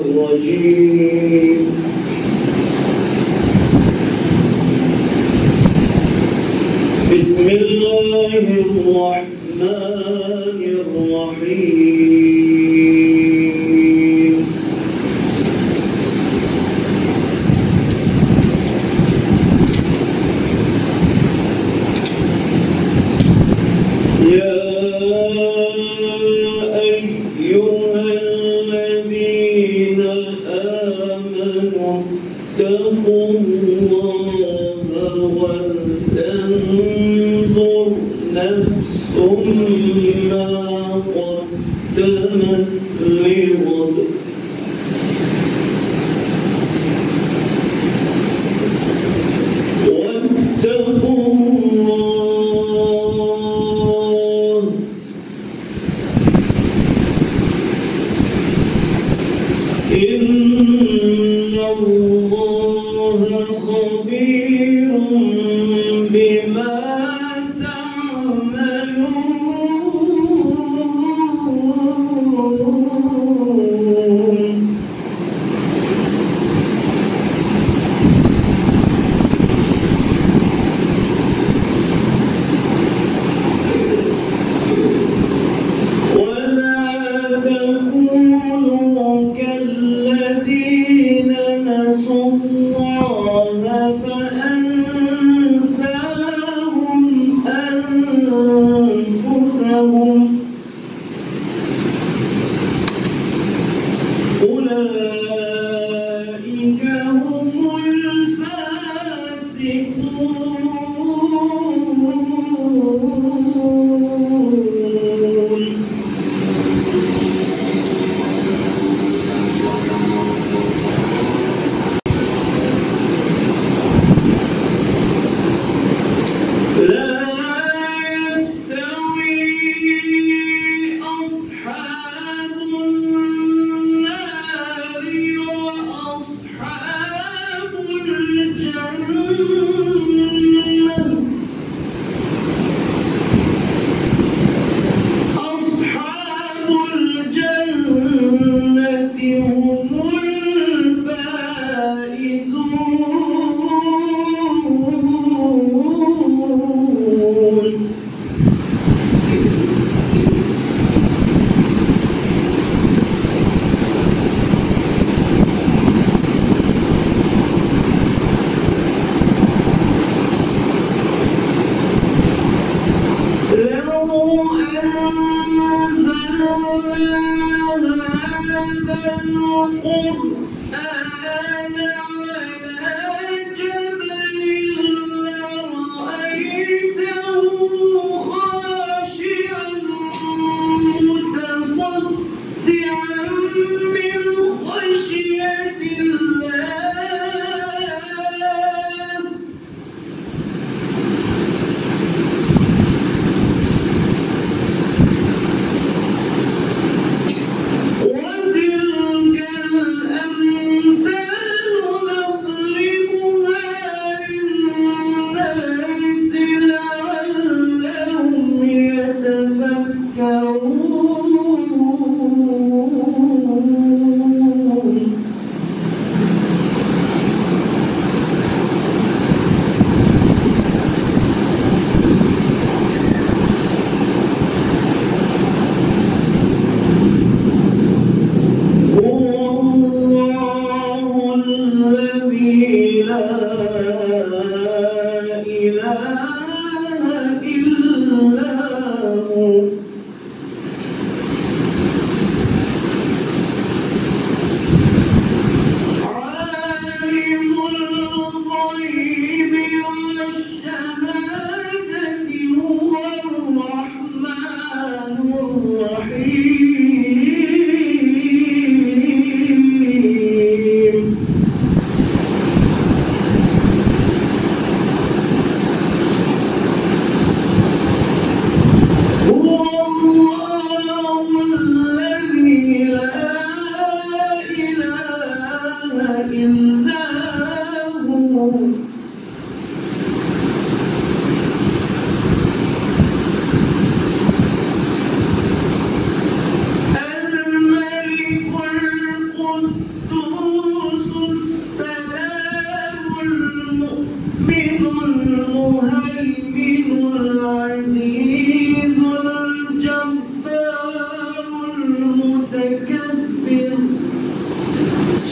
الرجيم بسم الله الرحمن الرحيم يا أيها الذين آمنوا اتقوا الله ولتنظر نفس ما قدمت لغد واتقوا الله إن الله خبير بما تعملون ولا تكونوا كالذين نسوا الله فأنساهم أنفسهم أولئك هم الفاسقون لا يستوي أصحاب النار وأصحاب الجنة أصحاب الجنة هم الفائزون لو أنزلنا هذا القرآن على جبل لرأيته خاشعا متصدعا من خشية الله وتلك الأمثال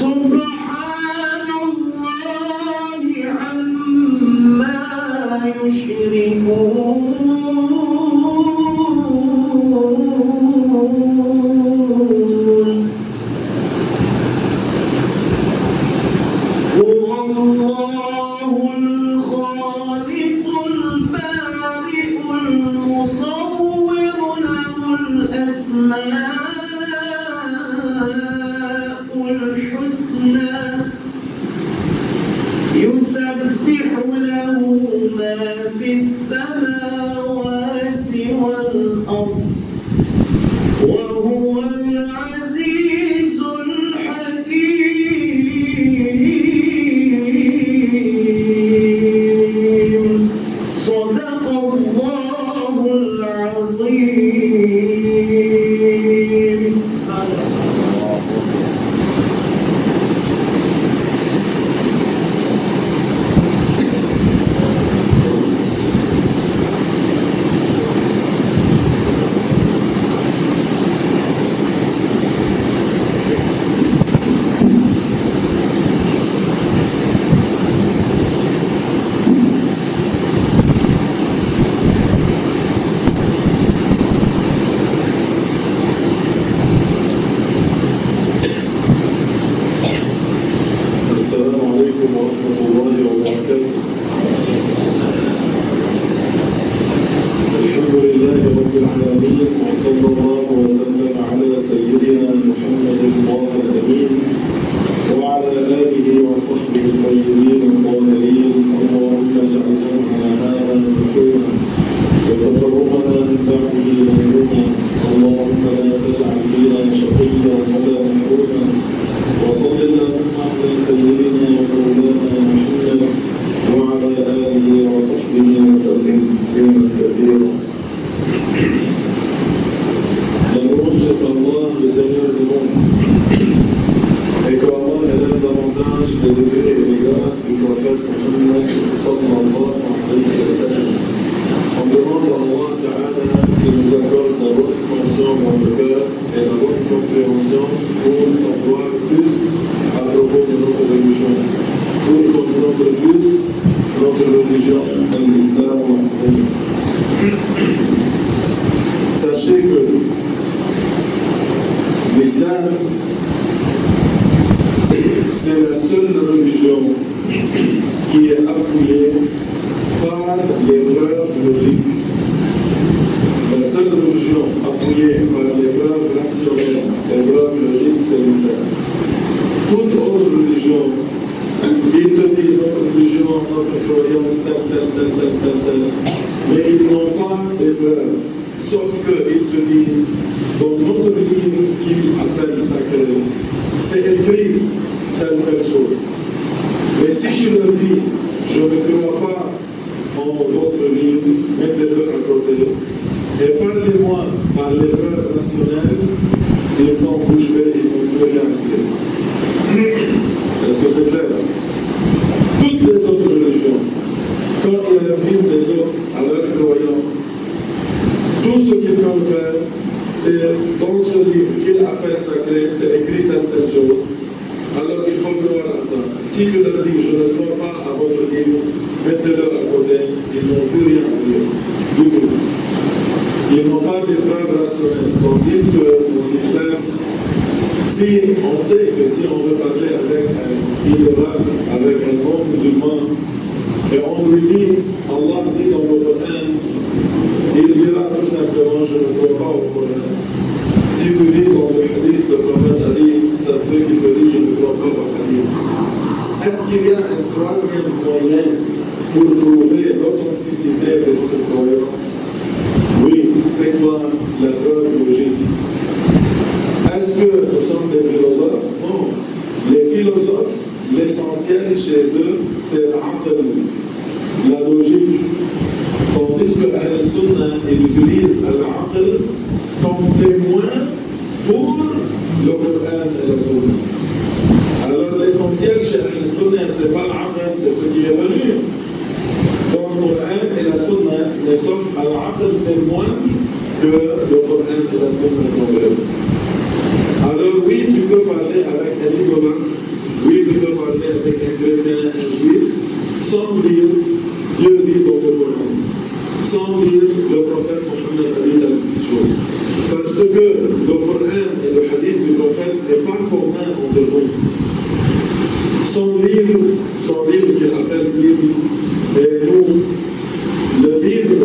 سبحان الله عما يشركون هو الله الخالق البارئ المصور له الأسماء الحسنى يسبح له ما في السماوات والأرض وهو العزيز الحكيم صدق الله العظيم. السلام عليكم ورحمة الله وبركاته. الحمد لله رب العالمين وصلى الله وسلم على سيدنا محمد الله الأمين وعلى آله وصحبه الطيبين الطاهرين. اللهم اجعل جمعنا هذا مرحوما وتفرقنا من بعده مغنوما. اللهم لا تجعل فينا شقيا ولا محروما. وصل اللهم على سيدنا ومولانا محمد وعلى آله وصحبه وسلم تسليما كثيرا. La louange est à Allah, le Seigneur du monde, et que Allah élève davantage les degrés et les grades du prophète Muhammad sallallahu alayhi wa sallam. On demande à Allah Ta'ala qu'il nous accorde la bonne conscience dans le cœur et la bonne compréhension pour savoir plus à propos de notre religion, pour comprendre plus notre religion, l'islam. Sachez que l'islam, c'est la seule religion qui est appuyée par les preuves logiques. La seule religion appuyée par les preuves rationnelles, les preuves logiques, c'est l'islam. Toute autre religion, il te dit notre religion, notre croyance, tel, mais ils n'ont pas des preuves. Sauf qu'il te dit, dans notre livre qu'il appelle sacré, c'est écrit telle chose. Mais si tu leur dis, je ne crois pas en votre livre, mettez-le à côté, et parlez-moi par les preuves rationnelles, ils sont bouche bée, ils n'ont plus rien dire. Est-ce que c'est clair? Toutes les autres religions, quand on invite les autres à leur croyance, tout ce qu'ils peuvent faire, c'est dans ce livre qu'ils appellent sacré, c'est écrit telle chose. Alors il faut croire à ça. Si tu leur dis, je ne crois pas à votre livre, mettez-le à côté, ils n'ont plus rien à dire, du tout. Ils n'ont pas de preuves rationnelles. Tandis que dans l'islam, si on sait que si on veut parler avec un idolâtre, avec un homme musulman, et on lui dit, Allah dit dans le Coran, il dira tout simplement, je ne crois pas au Coran. Si vous dites dans le hadith, le prophète a dit, ça se fait qu'il te dit, je ne crois pas au hadith. Est-ce qu'il y a un troisième moyen pour prouver l'authenticité de notre croyance? Oui, c'est quoi la preuve logique? Est-ce que nous sommes des philosophes? Non. Les philosophes, l'essentiel chez eux, c'est la logique. Tandis que Ahl-Sunnah, il utilise al-aql comme témoin pour le Coran et la Sunnah. Alors l'essentiel chez Ahl-Sunnah, ce n'est pas l'aql, c'est ce qui est venu. Dans le Coran et la Sunnah, mais sauf al-aql témoigne que le Coran et la Sunna sont vrais. Alors oui, tu peux parler avec un idolâtre, oui, tu peux parler avec un chrétien, un juif, sans dire Dieu dit dans le Coran, sans dire le prophète Mohammed a dit telle chose. Parce que le Coran et le hadith du prophète n'est pas commun entre nous. Son livre qu'il appelle Bible, et nous, le livre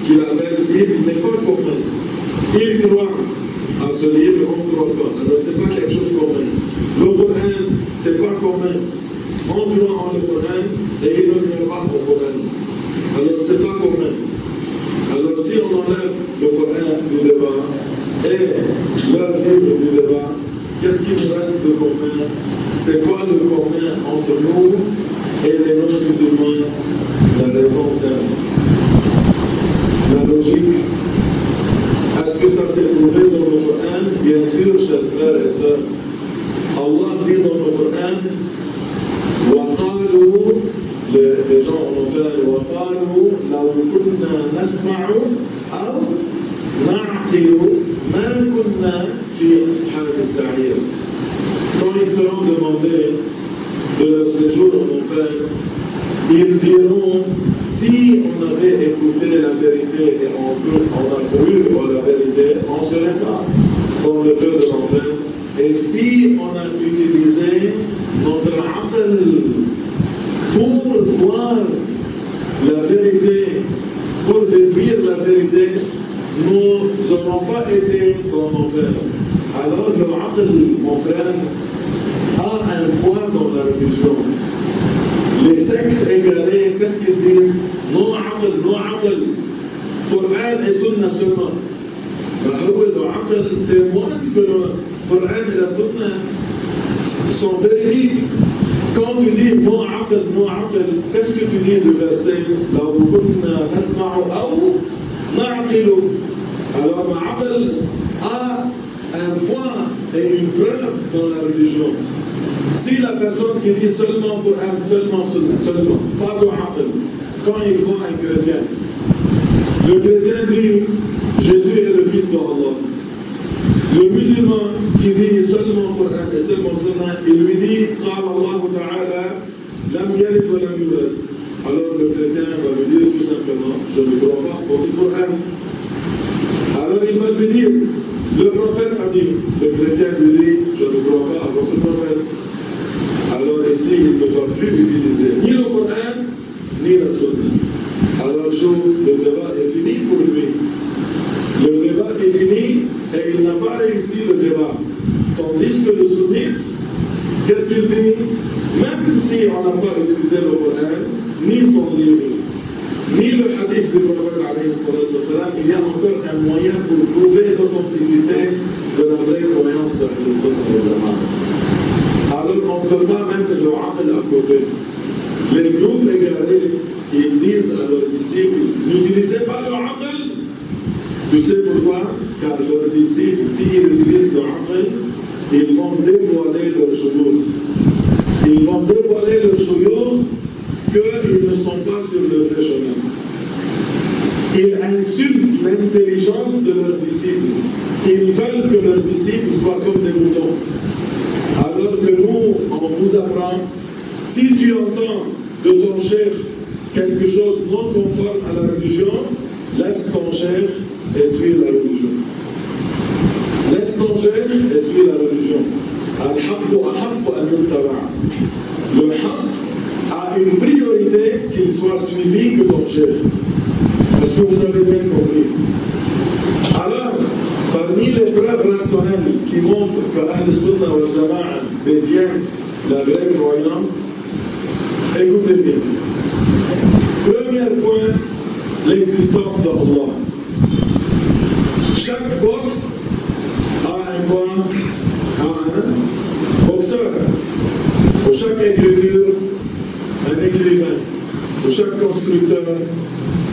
qu'il appelle Bible n'est pas commun. Il croit à ce livre, on ne croit pas. Alors, ce n'est pas quelque chose de commun. Le Coran, ce n'est pas commun. On croit en le Coran et il ne croit pas au Coran. Alors, ce n'est pas commun. Alors, si on enlève le Coran du débat et leur livre du débat, qu'est-ce qui nous reste de commun? C'est quoi le commun entre nous et les non-musulmans? La raison simple. La logique. Est-ce que ça s'est prouvé dans le Coran? Bien sûr, chers frères et sœurs. Allah dit dans le Coran, وَقَالُوا, les gens en enfer, وَقَالُوا لَوْ كُنَّا نَسْمَعُ أَوْ نَعْقِلُ مَا كُنَّا فِي أَصْحَابِ السَّعِيرِ. Quand ils seront demandés de leur séjour en enfer, ils diront, si on avait écouté la vérité et on a cru à la vérité, on ne serait pas dans le feu de l'enfer. Et si on a utilisé notre aql pour voir la vérité, pour déduire la vérité, nous n'aurons pas été dans l'enfer. Alors le aql, mon frère, a un poids dans la religion. Les sectes égarées, qu'est-ce qu'ils disent? Non aql, Coran et Sunna seulement. Le aql témoigne que le Coran et la Sunna sont véridiques. Quand tu dis non aql, qu'est-ce que tu dis du verset? Alors l'aql a un point et une preuve dans la religion. Si la personne qui dit seulement Coran, seulement Sunna, seulement, pas de aql, quand il voit un chrétien, le chrétien dit Jésus est le fils d'Allah. Le musulman qui dit seulement Coran et seulement Sunna, il lui dit Qala Allah Ta'ala lam yalid wa lam yulad. Alors le chrétien va lui dire tout simplement je ne crois pas au Coran. Alors il va lui dire le prophète a dit, le chrétien lui dit je ne crois pas à votre prophète. Alors ici il ne va plus utiliser ni le Coran ni la Sunna. Alors le débat est fini pour lui. Le débat est fini et il n'a pas réussi le débat. Tandis que le sunnite, qu'est-ce qu'il dit? Même si on n'a pas utilisé le Coran, ni son livre, ni le hadith du prophète, il y a encore un moyen pour prouver l'authenticité de la vraie croyance de l'Islam. Alors on ne peut pas mettre le aql à côté. Les groupes égarés, ils disent à leurs disciples, n'utilisez pas le aql. Tu sais pourquoi? Car leurs disciples, s'ils utilisent le aql, ils vont dévoiler leur shuyukh. Ils vont dévoiler leur shuyukh qu'ils ne sont pas sur le vrai chemin. Ils insultent l'intelligence de leurs disciples. Ils veulent que leurs disciples soient comme des moutons. Alors que nous, on vous apprend, si tu entends de ton chef quelque chose non conforme à la religion, laisse ton chef et suis la religion. Laisse ton chef et suis la religion. Le haqq a une priorité qu'il soit suivi que ton chef. Est-ce que vous avez bien compris? Alors, parmi les preuves rationnelles qui montrent que Ahl-Sunnah wal Jama'a détient la vraie croyance, écoutez bien. Premier point, l'existence d'Allah. Chaque boxe a un point, a un boxeur. Pour chaque écriture, un écrivain. Pour chaque constructeur,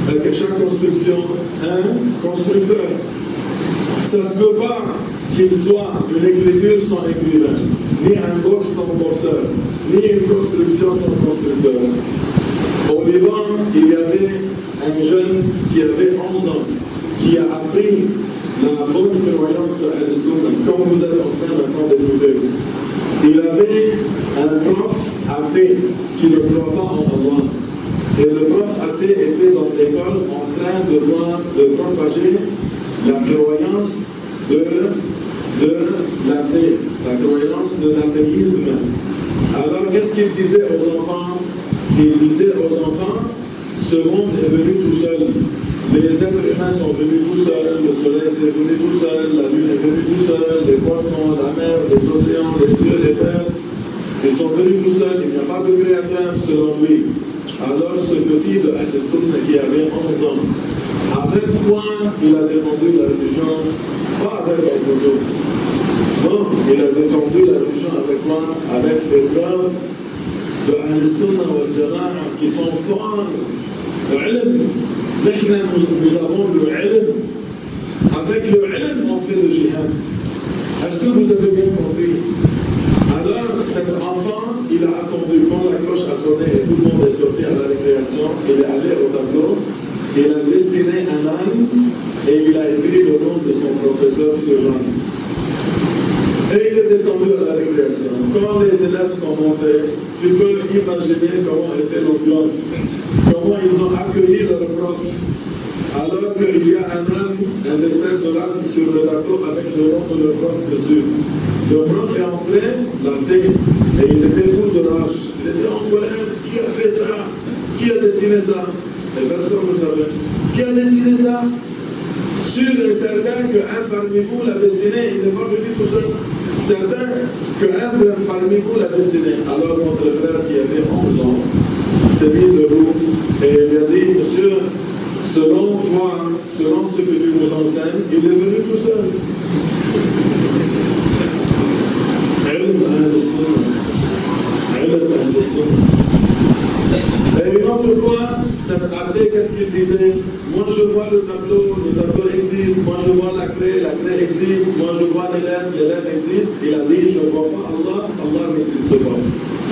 avec chaque construction, un constructeur. Ça ne se peut pas qu'il soit une écriture sans écrivain, ni un boxe sans boxeur, ni une construction sans constructeur. Au Liban, il y avait un jeune qui avait 11 ans, qui a appris la bonne croyance de Ahl-Sunnah, comme vous êtes en train maintenant d'écouter. Il avait un prof athée qui ne croit pas en Allah. Et le prof athée était dans l'école en train de propager la croyance de l'athée, la croyance de l'athéisme. Alors, qu'est-ce qu'il disait aux enfants? Il disait aux enfants, ce monde est venu tout seul. Les êtres humains sont venus tout seuls, le soleil s'est venu tout seul, la lune est venue tout seul, les poissons, la mer, les océans, les cieux, les terres, ils sont venus tout seuls, il n'y a pas de créateur selon lui. Alors ce petit de Al-Sunna qui avait 11 ans, avec quoi il a défendu la religion? Pas avec un photo. Non, il a défendu la religion avec quoi? Avec les preuves de Al-Sunna wal Jama'a qui sont forts. Le ilm. Nous avons le ilm. Avec le ilm, on fait le jihad. Est-ce que vous avez bien compris? Alors, cet enfant, il a attendu quand la cloche a sonné et tout le monde est sorti à la récréation. Il est allé au tableau, il a dessiné un âne et il a écrit le nom de son professeur sur l'âne. Et il est descendu à la récréation. Quand les élèves sont montés, tu peux imaginer comment était l'ambiance, comment ils ont accueilli leur prof. Alors qu'il y a un âne, un dessin de l'âne sur le tableau avec le nom de leur prof dessus. Le prof est entré, la tête, et il était fou de rage. Il était en colère. Qui a fait ça? Qui a dessiné ça? Et personne ne savait. Qui a dessiné ça? Sûr et certain qu'un parmi vous l'a dessiné, il n'est pas venu tout seul. Certain qu'un parmi vous l'a dessiné. Alors notre frère qui avait 11 ans s'est mis debout et il a dit, monsieur, selon toi, selon ce que tu nous enseignes, il est venu tout seul. Et une autre fois, cet athée, qu'est-ce qu'il disait? Moi je vois le tableau existe, moi je vois la clé existe, moi je vois les lettres existent. Il a dit, je ne vois pas Allah, Allah n'existe pas.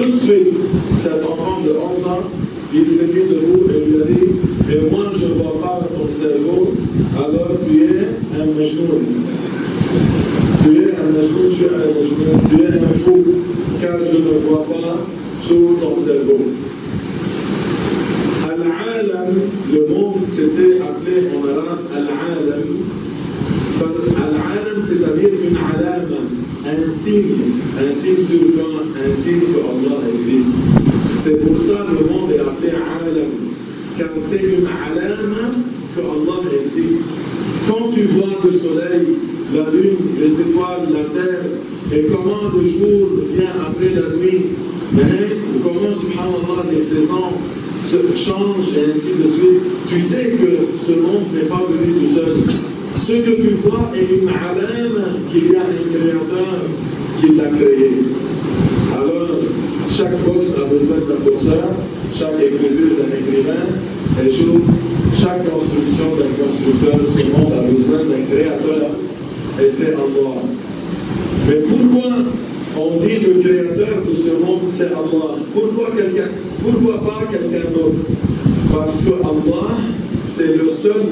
Tout de suite, cet enfant de 11 ans, il s'est mis debout et lui a dit, et moi je ne vois pas ton cerveau, alors tu es un majnoun. Tu es un majnoun, tu es un fou, car je ne vois pas sous ton cerveau. Al-Alam, le monde s'était appelé en arabe Al-Alam. Al-Alam, c'est-à-dire une alama, un signe sur quoi? Un signe que Allah existe. C'est pour ça que le monde est appelé Alam, car c'est une alama que Allah existe. Quand tu vois le soleil, la lune, les étoiles, la terre, et comment le jour vient après la nuit, ou comment, subhanallah, les saisons se changent et ainsi de suite, tu sais que ce monde n'est pas venu tout seul. Ce que tu vois est une alama qu'il y a un créateur qui l'a créé. Alors, chaque boxe a besoin d'un boxeur, chaque écriture d'un écrivain, et chaque construction d'un constructeur, ce monde a besoin d'un créateur, et c'est Allah. Mais pourquoi on dit le créateur de ce monde, c'est Allah? Pourquoi pas quelqu'un d'autre? Parce que Allah, c'est le seul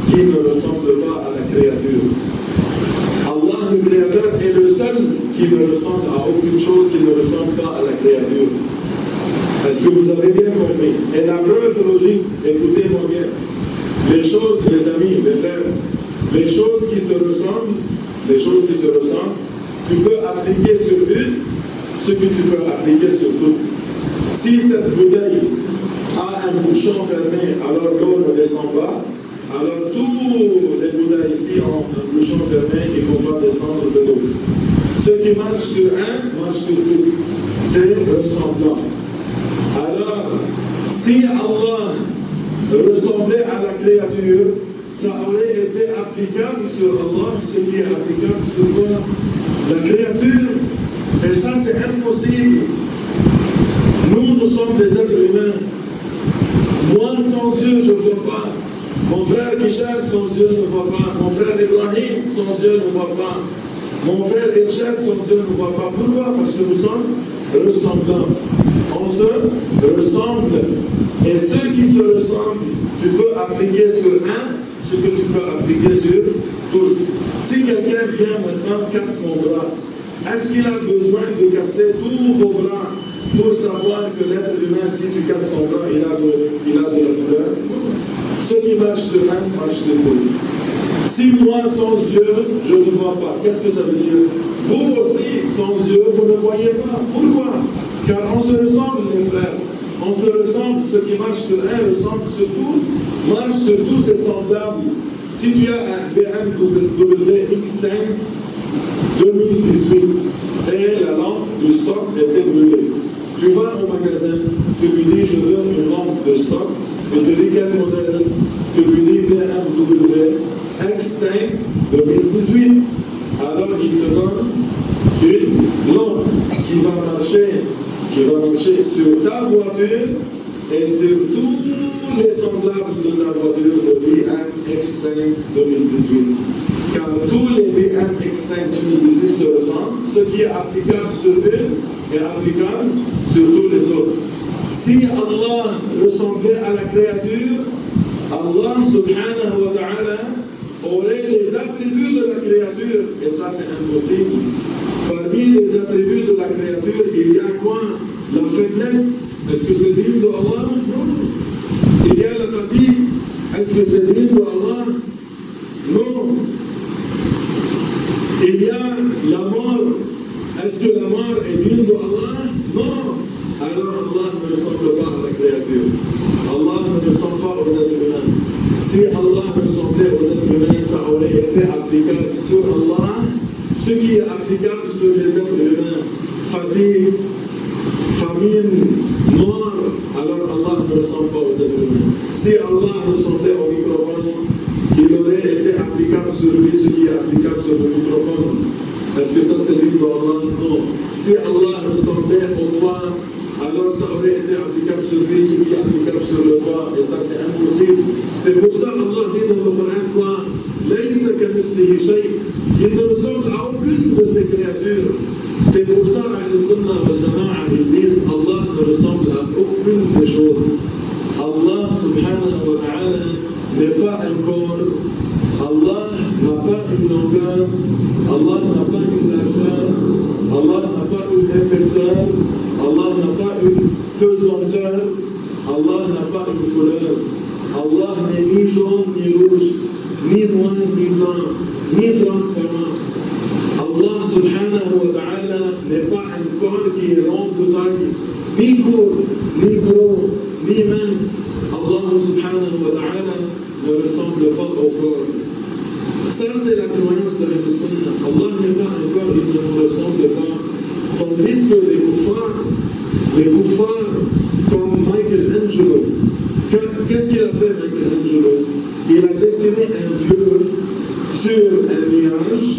qui ne ressemble pas à la créature. Allah, le créateur, est le seul qui ne ressemble à aucune chose qui ne ressemble pas à la créature. Est-ce que vous avez bien compris? Et la preuve logique, écoutez-moi bien, les choses, les amis, les frères, les choses qui se ressemblent, tu peux appliquer sur une ce que tu peux appliquer sur toutes. Si cette bouteille a un bouchon fermé, alors l'eau ne descend pas. Alors tous les bouteilles ici ont un bouchon fermé et ne vont pas descendre de l'eau. Ce qui marche sur un, marche sur toutes. C'est ressemblant. Alors, si Allah ressemblait à la créature, ça aurait été applicable sur Allah, ce qui est applicable sur quoi? La créature. Et ça, c'est impossible. Nous sommes des êtres humains. Moi, sans yeux, je ne vois pas. Mon frère Kishad, sans yeux, ne voit pas. Mon frère Ibrahim, sans yeux, ne voit pas. Mon frère Irshad, sans yeux, ne voit pas. Pourquoi? Parce que nous sommes ressemblants. On se ressemble. Et ceux qui se ressemblent, tu peux appliquer sur un ce que tu peux appliquer sur tous. Si quelqu'un vient maintenant, casse mon bras, Est-ce qu'il a besoin de casser tous vos bras pour savoir que l'être humain, si tu casses son bras, il a de la douleur? Ceux qui marchent sur un, marchent sur deux. Si moi, sans yeux, je ne vois pas, qu'est-ce que ça veut dire? Vous aussi, sans yeux, vous ne voyez pas. Pourquoi? Car on se ressemble, les frères. On se ressemble, ceux qui marchent sur un ressemblent sur tout, marchent sur tout, c'est semblable. Si tu as un BMW X5 2018 et la lampe du stock était brûlée, tu vas au magasin, tu lui dis je veux une lampe de stock, et tu dis quel modèle? Tu lui dis BMW X5 2018. Alors il te donne une lampe qui va marcher sur ta voiture et sur tous les semblables de ta voiture de BM X5 2018. Car tous les BM X5 2018 se ressemblent, ce qui est applicable sur une est applicable sur tous les autres. Si Allah ressemblait à la créature, Allah subhanahu wa ta'ala aurait les attributs de la créature, et ça c'est impossible. Parmi les attributs de la créature, il y a quoi? La faiblesse. Est-ce que c'est digne de Allah? Non. Il y a la fatigue. Est-ce que c'est digne de Allah? Non. Il y a la mort. Est-ce que la mort est digne de Allah? Non. Alors Allah ne ressemble pas à la créature. Allah ne ressemble pas aux êtres humains. Si Allah ressemblait aux êtres humains, ça aurait été applicable sur Allah. Ce qui est applicable sur les êtres humains, fatigue, famine, mort, alors Allah ne ressemble pas aux êtres humains. Si Allah ressemblait au microphone, il aurait été applicable sur lui ce qui est applicable sur le microphone. Est-ce que ça c'est dit de Allah? Non. Si Allah ressemblait au toit, alors ça aurait été applicable sur lui ce qui est applicable sur le toit, et ça c'est impossible. C'est pour ça Allah dit dans le Coran quoi? Il ne ressemble à aucune de ces créatures. C'est pour ça Ahl Sunnah wal Jama'a ils disent Allah ne ressemble à aucune des choses. Allah subhanahu wa ta'ala n'est pas un corps. Allah n'a pas une longueur. Allah n'a pas une largeur. Allah n'a pas une épaisseur. Allah n'a pas une pesanteur. Allah n'a pas une couleur. Allah n'est ni jaune ni rouge, ni noir ni blanc, ni transparent. Allah subhanahu wa ta'ala n'est pas un corps qui est rond de taille, ni court, ni gros, ni mince. Allah subhanahu wa ta'ala ne ressemble pas au corps. Ça c'est la croyance de Ahl Sunnah. Allah n'est pas un corps, il ne nous ressemble pas. Tandis que les kuffars comme Michelangelo, qu'est-ce qu'il a fait Michelangelo? Il a dessiné un vieux sur un nuage,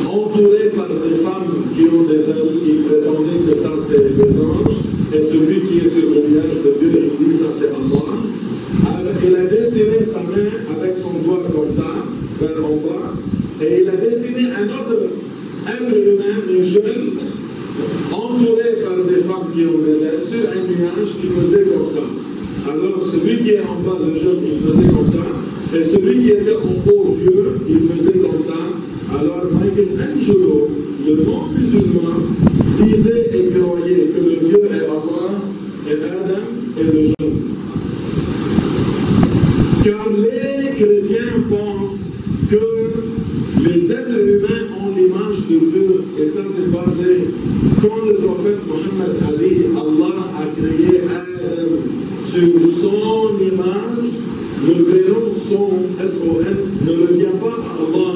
entouré par des femmes qui ont des ailes. Il prétendait que ça c'est les anges, et celui qui est sur le nuage de Dieu, il dit ça c'est Allah. Il a dessiné sa main avec son doigt comme ça, vers en bas, et il a dessiné un autre être humain, mais jeune, entouré par des femmes qui ont des ailes, sur un nuage qui faisait comme ça. Alors celui qui est en bas, le jeune, il faisait comme ça, et celui qui était en haut, vieux, il faisait comme ça. Alors Michelangelo, le non-musulman, disait et croyait que le vieux est Allah, et Adam est le jeune. Car les chrétiens pensent que les êtres humains ont l'image de Dieu, et ça c'est pas vrai. Quand le prophète Mohammed a dit Allah a créé Adam sur son image, le prénom son S-O-N ne revient pas à Allah,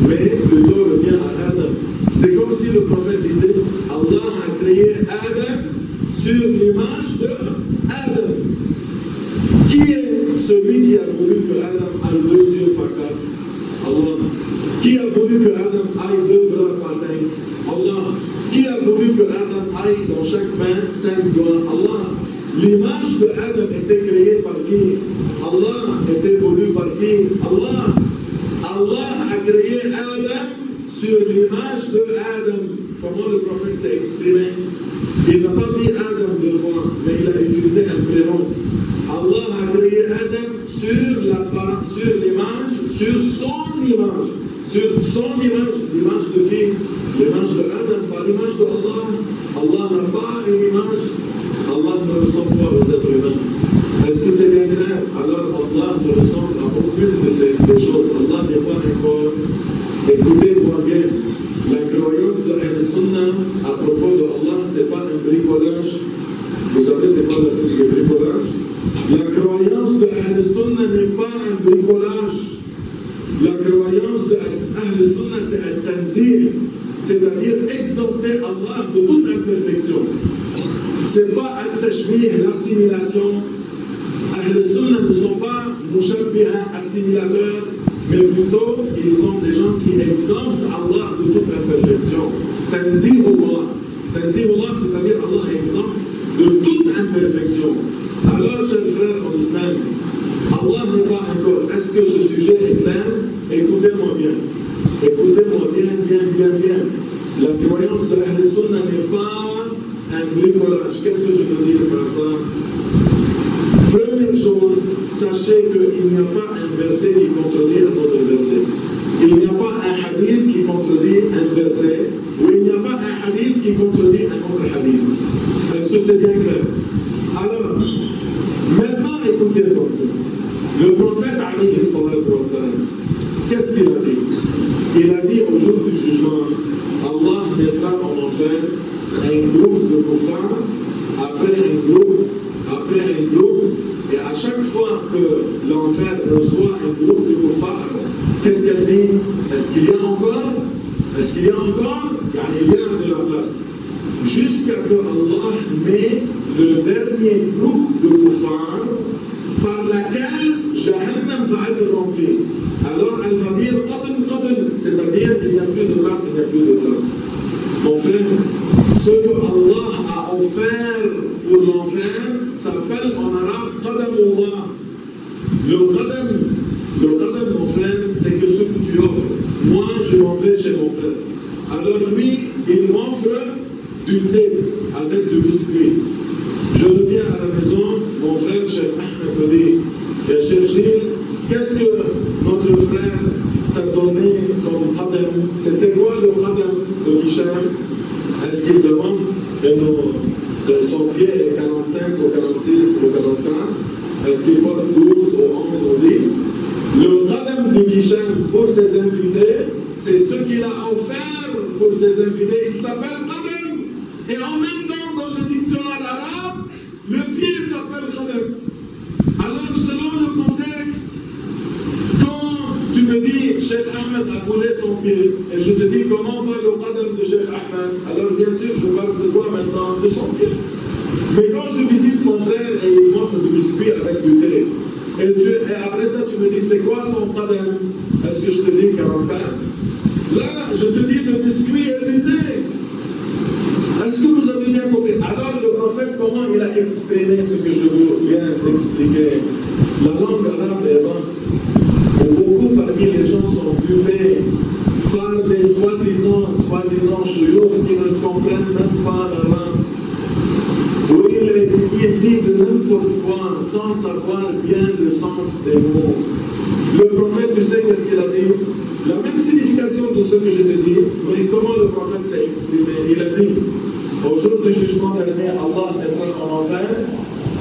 mais plutôt revient à Adam. C'est comme si le prophète disait Allah a créé Adam sur l'image de Adam. Qui est celui qui a voulu que Adam ait 2 yeux par 4? Allah. Qui a voulu que Adam ait 2 bras par 5? Allah. Qui a voulu que Adam ait dans chaque main 5 doigts? Allah. L'image de Adam était créée par qui? Allah. Était voulu par qui? Allah. Allah a créé Adam sur l'image de Adam. Comment le prophète s'est exprimé? Il n'a pas dit Adam 2 fois, mais il a utilisé un prénom. Allah a créé Adam sur l'image, sur son image. Sur son image, l'image de qui? L'image de pas une image, Allah ne ressemble pas aux êtres humains. Est-ce que c'est bien clair? Alors Allah ne ressemble à aucune de ces choses. Allah n'est pas un corps. Écoutez-moi bien, la croyance de Al-Sunnah à propos de Allah, ce n'est pas un bricolage. Vous savez, c'est pas le bricolage. La croyance de Al-Sunnah n'est pas un bricolage. La croyance de Al-Sunnah, c'est un tanzir, c'est-à-dire exempter Allah de toute imperfection. Ce n'est pas al-tashbih, l'assimilation. Al-Sunnah ne sont pas mushabbiha, assimilateurs, mais plutôt ils sont des gens qui exemptent Allah de toute imperfection. Tanzihullah. Tanzihullah, c'est-à-dire Allah est exempt de toute imperfection. Alors, chers frères en islam, Allah n'est pas un corps. Est-ce que ce sujet est clair? Écoutez-moi bien. Écoutez-moi bien. La croyance de Ahl-Sunnah n'est pas un bricolage. Qu'est-ce que je veux dire par ça? Première chose, sachez qu'il n'y a pas un verset qui contredit un autre verset. Il n'y a pas un hadith qui contredit un verset, ou il n'y a pas un hadith qui contredit un autre hadith. Est-ce que c'est bien clair? Alors, maintenant écoutez-moi. Le prophète, alayhi salatu wa salam, qu'est-ce qu'il a dit? Il a dit au jour du jugement, Allah mettra en enfer un groupe de kuffars, après un groupe, et à chaque fois que l'enfer reçoit un groupe de kuffars, qu'est-ce qu'elle dit? Est-ce qu'il y a encore? Il y a de la place. Jusqu'à ce que Allah met le dernier groupe de kuffars par laquelle Jahannam va être remplie. Alors elle va dire qatl, c'est-à-dire qu'il n'y a plus de place, Mon frère, ce que Allah a offert pour l'enfer s'appelle en arabe qadamullah. Le qadam, mon frère, c'est que ce que tu offres. Moi, je m'en vais chez mon frère. Alors lui, il m'offre du thé avec du biscuit. Je reviens à la maison, mon frère, Cheikh Ahmed, me dit, Cheikh Gilles, qu'est-ce que notre frère t'a donné comme qadam? C'était quoi le qadam de Hisham? Est-ce qu'il demande son pied est 45 ou 46 ou 44? Est-ce qu'il porte 12 ou 11 ou 10? Le qadam de Hisham pour ses invités, c'est ce qu'il a offert pour ses invités. Il s'appelle qadam. Et en même temps, dans le dictionnaire arabe, le pied s'appelle qadam. Alors, selon le contexte, quand tu me dis Cheikh Ahmed a foulé son pied, et je te dis comment va le qadam de Cheikh Ahmed, alors bien sûr, je parle de quoi maintenant? De son pied. Mais quand je visite mon frère et il m'offre du biscuit avec du thé, et après ça, tu me dis c'est quoi son qadam? Est-ce que je te dis 44? Là, je te dis le biscuit et du thé. Est-ce que vous avez bien compris? Alors le prophète, comment il a exprimé ce que je vous viens d'expliquer? La langue arabe est vaste. Beaucoup parmi les gens sont dupés par des soi-disant chouyours qui ne comprennent même pas la langue. Où il dit de n'importe quoi sans savoir bien le sens des mots. Le prophète, tu sais qu'est-ce qu'il a dit? La même signification de ce que je te dis, mais comment le prophète s'est exprimé? Il a dit, au jour du jugement dernier, Allah mettra en enfer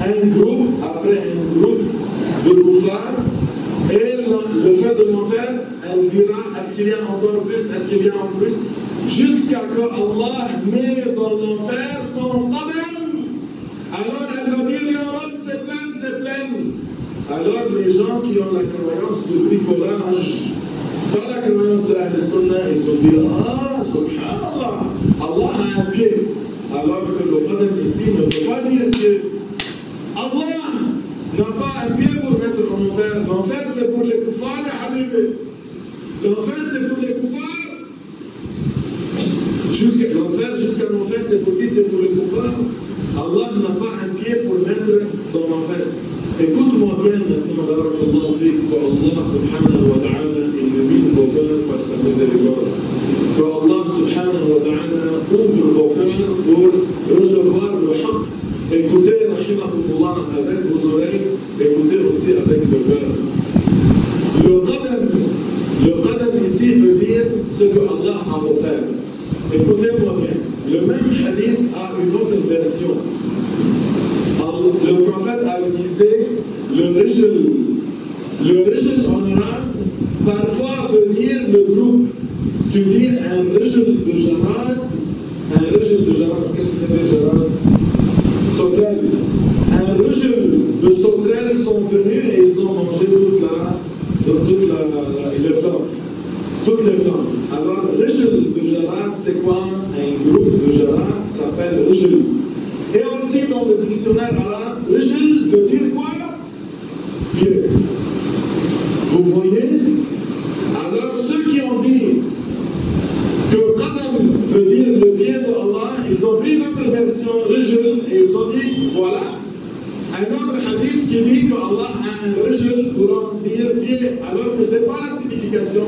un groupe après un groupe de kuffars, et le feu de l'enfer, elle dira, est-ce qu'il y a encore plus, est-ce qu'il y a en plus, jusqu'à que Allah met dans l'enfer son qadam. Alors elle va dire, Ya Rab, c'est plein. Alors les gens qui ont la croyance de bricolage, pas la croyance de Ahl-Sunnah, ils ont dit, ah, subhanallah, Allah a un pied. Alors que le qadam ici ne veut pas dire que Allah n'a pas un pied pour mettre en enfer. L'enfer c'est pour les kuffars, habibi. L'enfer c'est pour les kuffars. L'enfer jusqu'à l'enfer c'est pour qui? C'est pour les kuffars. Allah n'a pas un pied pour mettre dans l'enfer. Écoute-moi bien maintenant, barakallahu fik, que Allah subhanahu wa ta'ala illumine vos cœurs par sa miséricorde. Que Allah subhanahu wa ta'ala ouvre vos cœurs pour recevoir le haqq. Écoutez, rahimakumullah, avec vos oreilles, écoutez aussi avec le cœur. Le qadam ici veut dire ce que Allah a offert. Écoutez-moi bien. Le même hadith a une autre versions. Le prophète a utilisé le rijl. Le rijl en arabe, parfois veut dire le groupe. Tu dis un rijl de jarad. Un rijl de jarad, qu'est-ce que c'est que jarad? Sauterelle. Un rijl de sauterelles sont venus et ils ont mangé les plantes. Toutes les plantes. Alors, rijl de jarad, c'est quoi? Un groupe de jarad s'appelle rijl. Et aussi dans le dictionnaire arabe, rijl veut dire quoi? Pied. Vous voyez? Alors, ceux qui ont dit que qadam veut dire le pied de Allah, ils ont pris notre version rijl et ils ont dit voilà. Un autre hadith qui dit que Allah a un rijl voulant dire pied, alors que ce n'est pas la signification.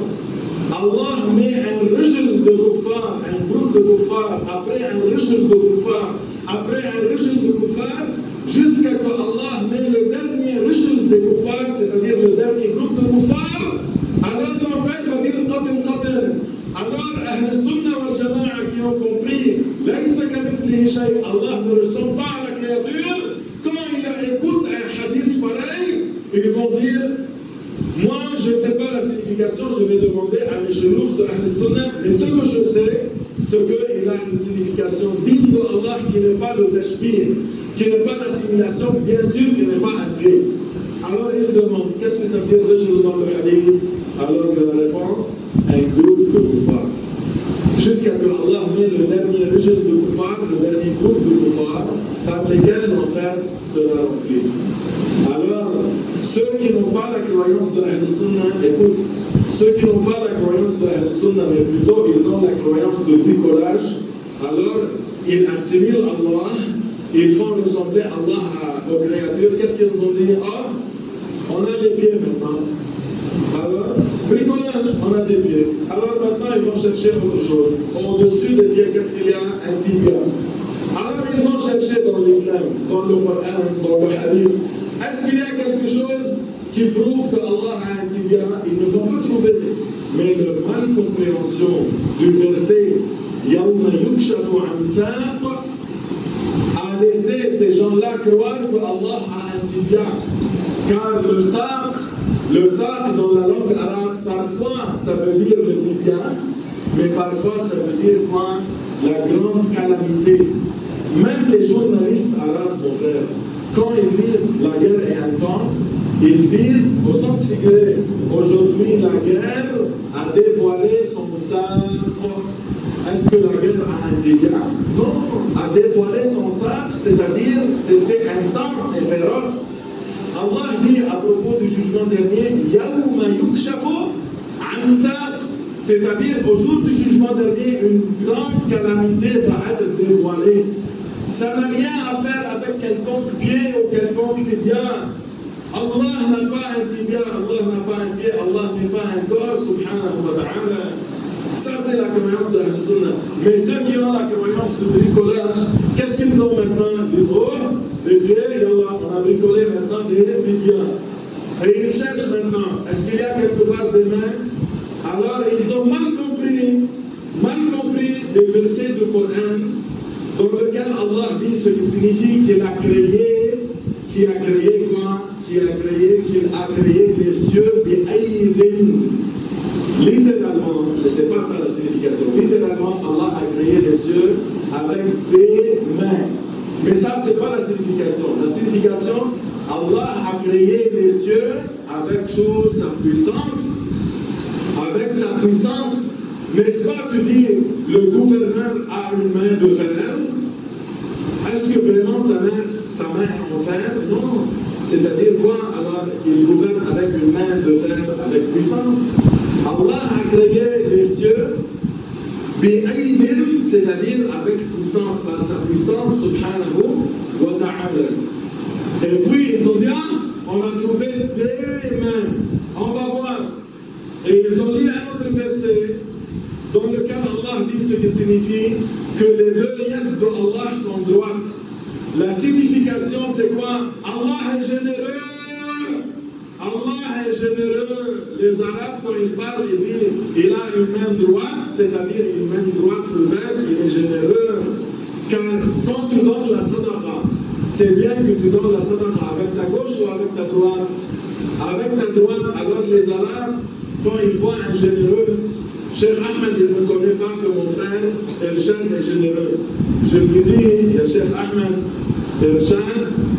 Allah met un rijl de kuffar, un groupe de kuffar, après un rijl de kuffar, après un rijl de kuffar, jusqu'à que Allah met le dernier rijl de kuffar, c'est-à-dire le dernier groupe de kuffar. Alors en fait, va dire qatil. Alors, Ahl Sunnah wal Jama'a qui ont compris, Allah ne ressemble pas à la créature, quand il écoute un hadith pareil, ils vont dire, moi je ne sais pas la signification, je vais demander à mes chélouches de Ahl Sunnah, mais ce que je sais, c'est qu'il a une signification digne de Allah qui n'est pas le tashbih, qui n'est pas l'assimilation, bien sûr qui n'est pas un pied. Alors il demande, qu'est-ce que ça veut dire rijl dans le hadith? Alors la réponse, un groupe de kuffar. Jusqu'à que Allah met le dernier rijl de kuffar, le dernier groupe de kuffar, par lesquels l'enfer sera rempli. Alors, ceux qui n'ont pas la croyance de Ahl Sunnah, écoute, ceux qui n'ont pas la croyance de Ahl Sunnah, mais plutôt ils ont la croyance de bricolage, alors ils assimilent Allah, ils font ressembler Allah aux créatures. Qu'est-ce qu'ils ont dit? Ah, on a les pieds maintenant. Alors, bricolage, on a des pieds. Alors maintenant, ils vont chercher autre chose. Au-dessus des pieds, qu'est-ce qu'il y a? Un tibia. Alors, ils vont chercher dans l'islam, dans le Coran, dans le hadith. Est-ce qu'il y a quelque chose qui prouve qu'Allah a un tibia? Ils ne vont pas trouver. Mais leur malcompréhension du verset Yawma yukshafu an saq a laissé ces gens-là croire qu'Allah a un tibia. Car le saq dans la langue arabe, parfois ça veut dire le tibia, mais parfois ça veut dire quoi? La grande calamité. Même les journalistes arabes, mon frère, quand ils disent la guerre est intense, ils disent au sens figuré, aujourd'hui la guerre a dévoilé son saq. Est-ce que la guerre a un tibia? Non, a dévoilé son saq, c'est-à-dire c'était intense et féroce. Allah dit à propos du jugement dernier, Yawma yukshafu an saq, c'est-à-dire au jour du jugement dernier, une grande calamité va être dévoilée. Ça n'a rien à faire avec quelconque pied ou quelconque tibia. Allah n'a pas un tibia, Allah n'a pas un pied, Allah n'est pas un corps, subhanahu wa ta'ala. Ça, c'est la croyance de Ahl Sunnah. Mais ceux qui ont la croyance de bricolage, qu'est-ce qu'ils ont maintenant? Ils disent, oh, des pieds, yallah, on a bricolé maintenant des tibias. Et ils cherchent maintenant, est-ce qu'il y a quelque part des mains? Alors, ils ont mal compris des versets du Coran dans lequel Allah dit ce qui signifie qu'il a créé quoi? Qu'il a créé les cieux bi'aydin. Littéralement, mais ce n'est pas ça la signification, littéralement, Allah a créé les cieux avec des mains. Mais ça, ce n'est pas la signification. La signification, Allah a créé les cieux avec sa puissance. Avec sa puissance, n'est-ce pas te dire, le gouverneur a une main de fer? Est-ce que vraiment sa main est en fer? Non. C'est-à-dire quoi? Alors, il gouverne avec une main de fer, avec puissance. Allah a créé les cieux, bi'aydin, c'est-à-dire avec puissance, par sa puissance, subhanahu wa ta'ala. Et puis ils ont dit, ah, on a trouvé des mains, on va voir. Et ils ont lu un autre verset dans lequel Allah dit ce qui signifie que les deux yad de Allah sont droites. La signification c'est quoi? Allah est généreux. Allah est généreux. Les Arabes, quand ils parlent, ils disent il a une main droite, c'est-à-dire une main droite ouverte, il est généreux. Car quand tu donnes la sadaqa, c'est bien que tu donnes la sadaqa avec ta gauche ou avec ta droite. Avec ta droite, alors les Arabes, quand ils voient un généreux, Cheikh Ahmed, il ne connaît pas que mon frère Elchan est généreux. Je lui dis, il y a Cheikh Ahmed, Elchan,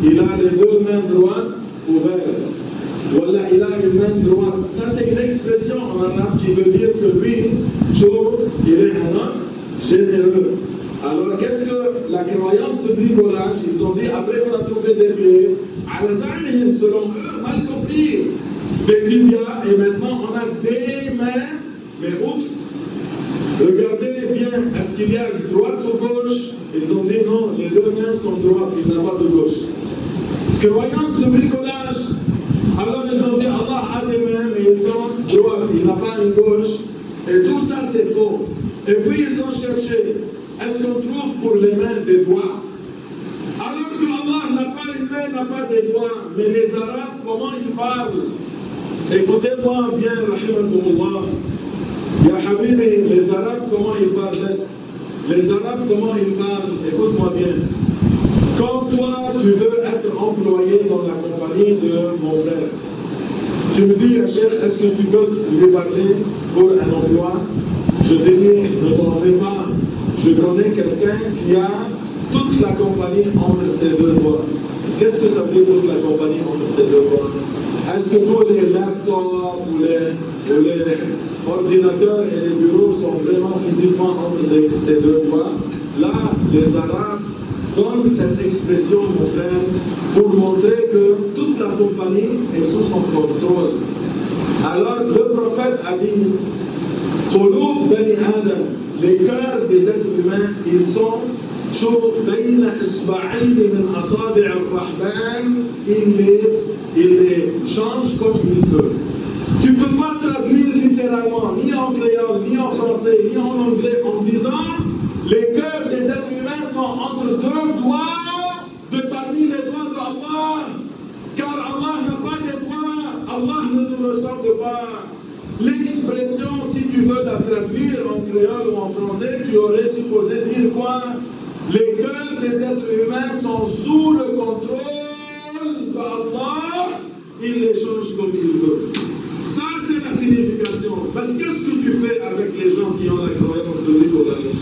il a les deux mains droites ouvertes. Voilà, il a une main droite. Ça, c'est une expression en arabe qui veut dire que lui, Joe, il est un homme généreux. Alors, qu'est-ce que la croyance de bricolage, ils ont dit, après qu'on a trouvé des pieds, à la Zahmihim, selon eux, mal compris, des tibias, et maintenant on a des mains, mais oups, regardez bien, est-ce qu'il y a droite ou gauche? Ils ont dit non, les deux mains sont droites, il n'y a pas de gauche. Croyance de bricolage. Alors ils ont dit Allah a des mains, mais ils sont droites, il n'a pas une gauche. Et tout ça c'est faux. Et puis ils ont cherché, est-ce qu'on trouve pour les mains des doigts? Alors que Allah n'a pas une main, n'a pas des doigts. Mais les Arabes, comment ils parlent? Écoutez-moi bien, rahimakumullah. Ya Habibi, les Arabes, comment ils parlent? Les Arabes, comment ils parlent? Écoute-moi bien. Quand toi, tu veux être employé dans la compagnie de mon frère, tu me dis, Cheikh, est-ce que je peux lui parler pour un emploi? Je te dis, ne t'en fais pas. Je connais quelqu'un qui a toute la compagnie entre ses deux doigts. Qu'est-ce que ça veut dire toute la compagnie entre ses deux doigts? Est-ce que tous les laptops ou les ordinateurs et les bureaux sont vraiment physiquement entre ces deux doigts? Là, les Arabes donnent cette expression, mon frère, pour montrer que toute la compagnie est sous son contrôle. Alors, le prophète a dit, Qulub bani Adam, les cœurs des êtres humains, ils sont il les change comme il veut. Tu ne peux pas traduire littéralement, ni en créole, ni en français, ni en anglais, en disant les cœurs des êtres humains sont entre deux doigts de parmi les doigts d'Allah. Car Allah n'a pas de doigts, Allah ne nous ressemble pas. L'expression, si tu veux la traduire en créole ou en français, tu aurais supposé dire quoi? Les cœurs des êtres humains sont sous le contrôle d'Allah, il les change comme il veut. Ça, c'est la signification. Parce que qu'est-ce que tu fais avec les gens qui ont la croyance de bricolage?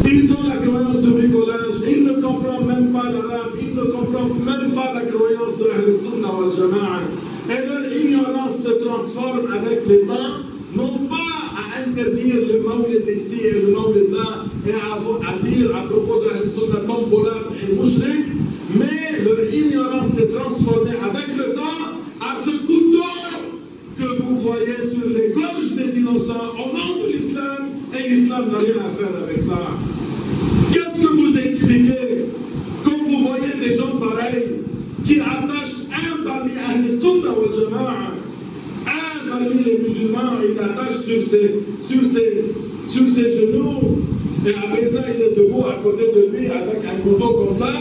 Ils ont la croyance de bricolage, ils ne comprennent même pas l'arabe, ils ne comprennent même pas la croyance de Ahl-Sunnah wal Jama'a. Et leur ignorance se transforme avec le temps, non pas à interdire le maulid ici et le maulid là, et à dire à propos de Ahl-Sunnah tombolat et mouchrik, mais leur ignorance s'est transformée avec le temps à ce couteau que vous voyez sur les gorges des innocents au nom de l'islam, et l'islam n'a rien à faire avec ça. Qu'est-ce que vous expliquez quand vous voyez des gens pareils qui attachent un parmi Ahl-Sunnah wal Jama'a, un parmi les musulmans, il l'attache sur ses genoux, et après ça il est debout à côté de lui avec un couteau comme ça,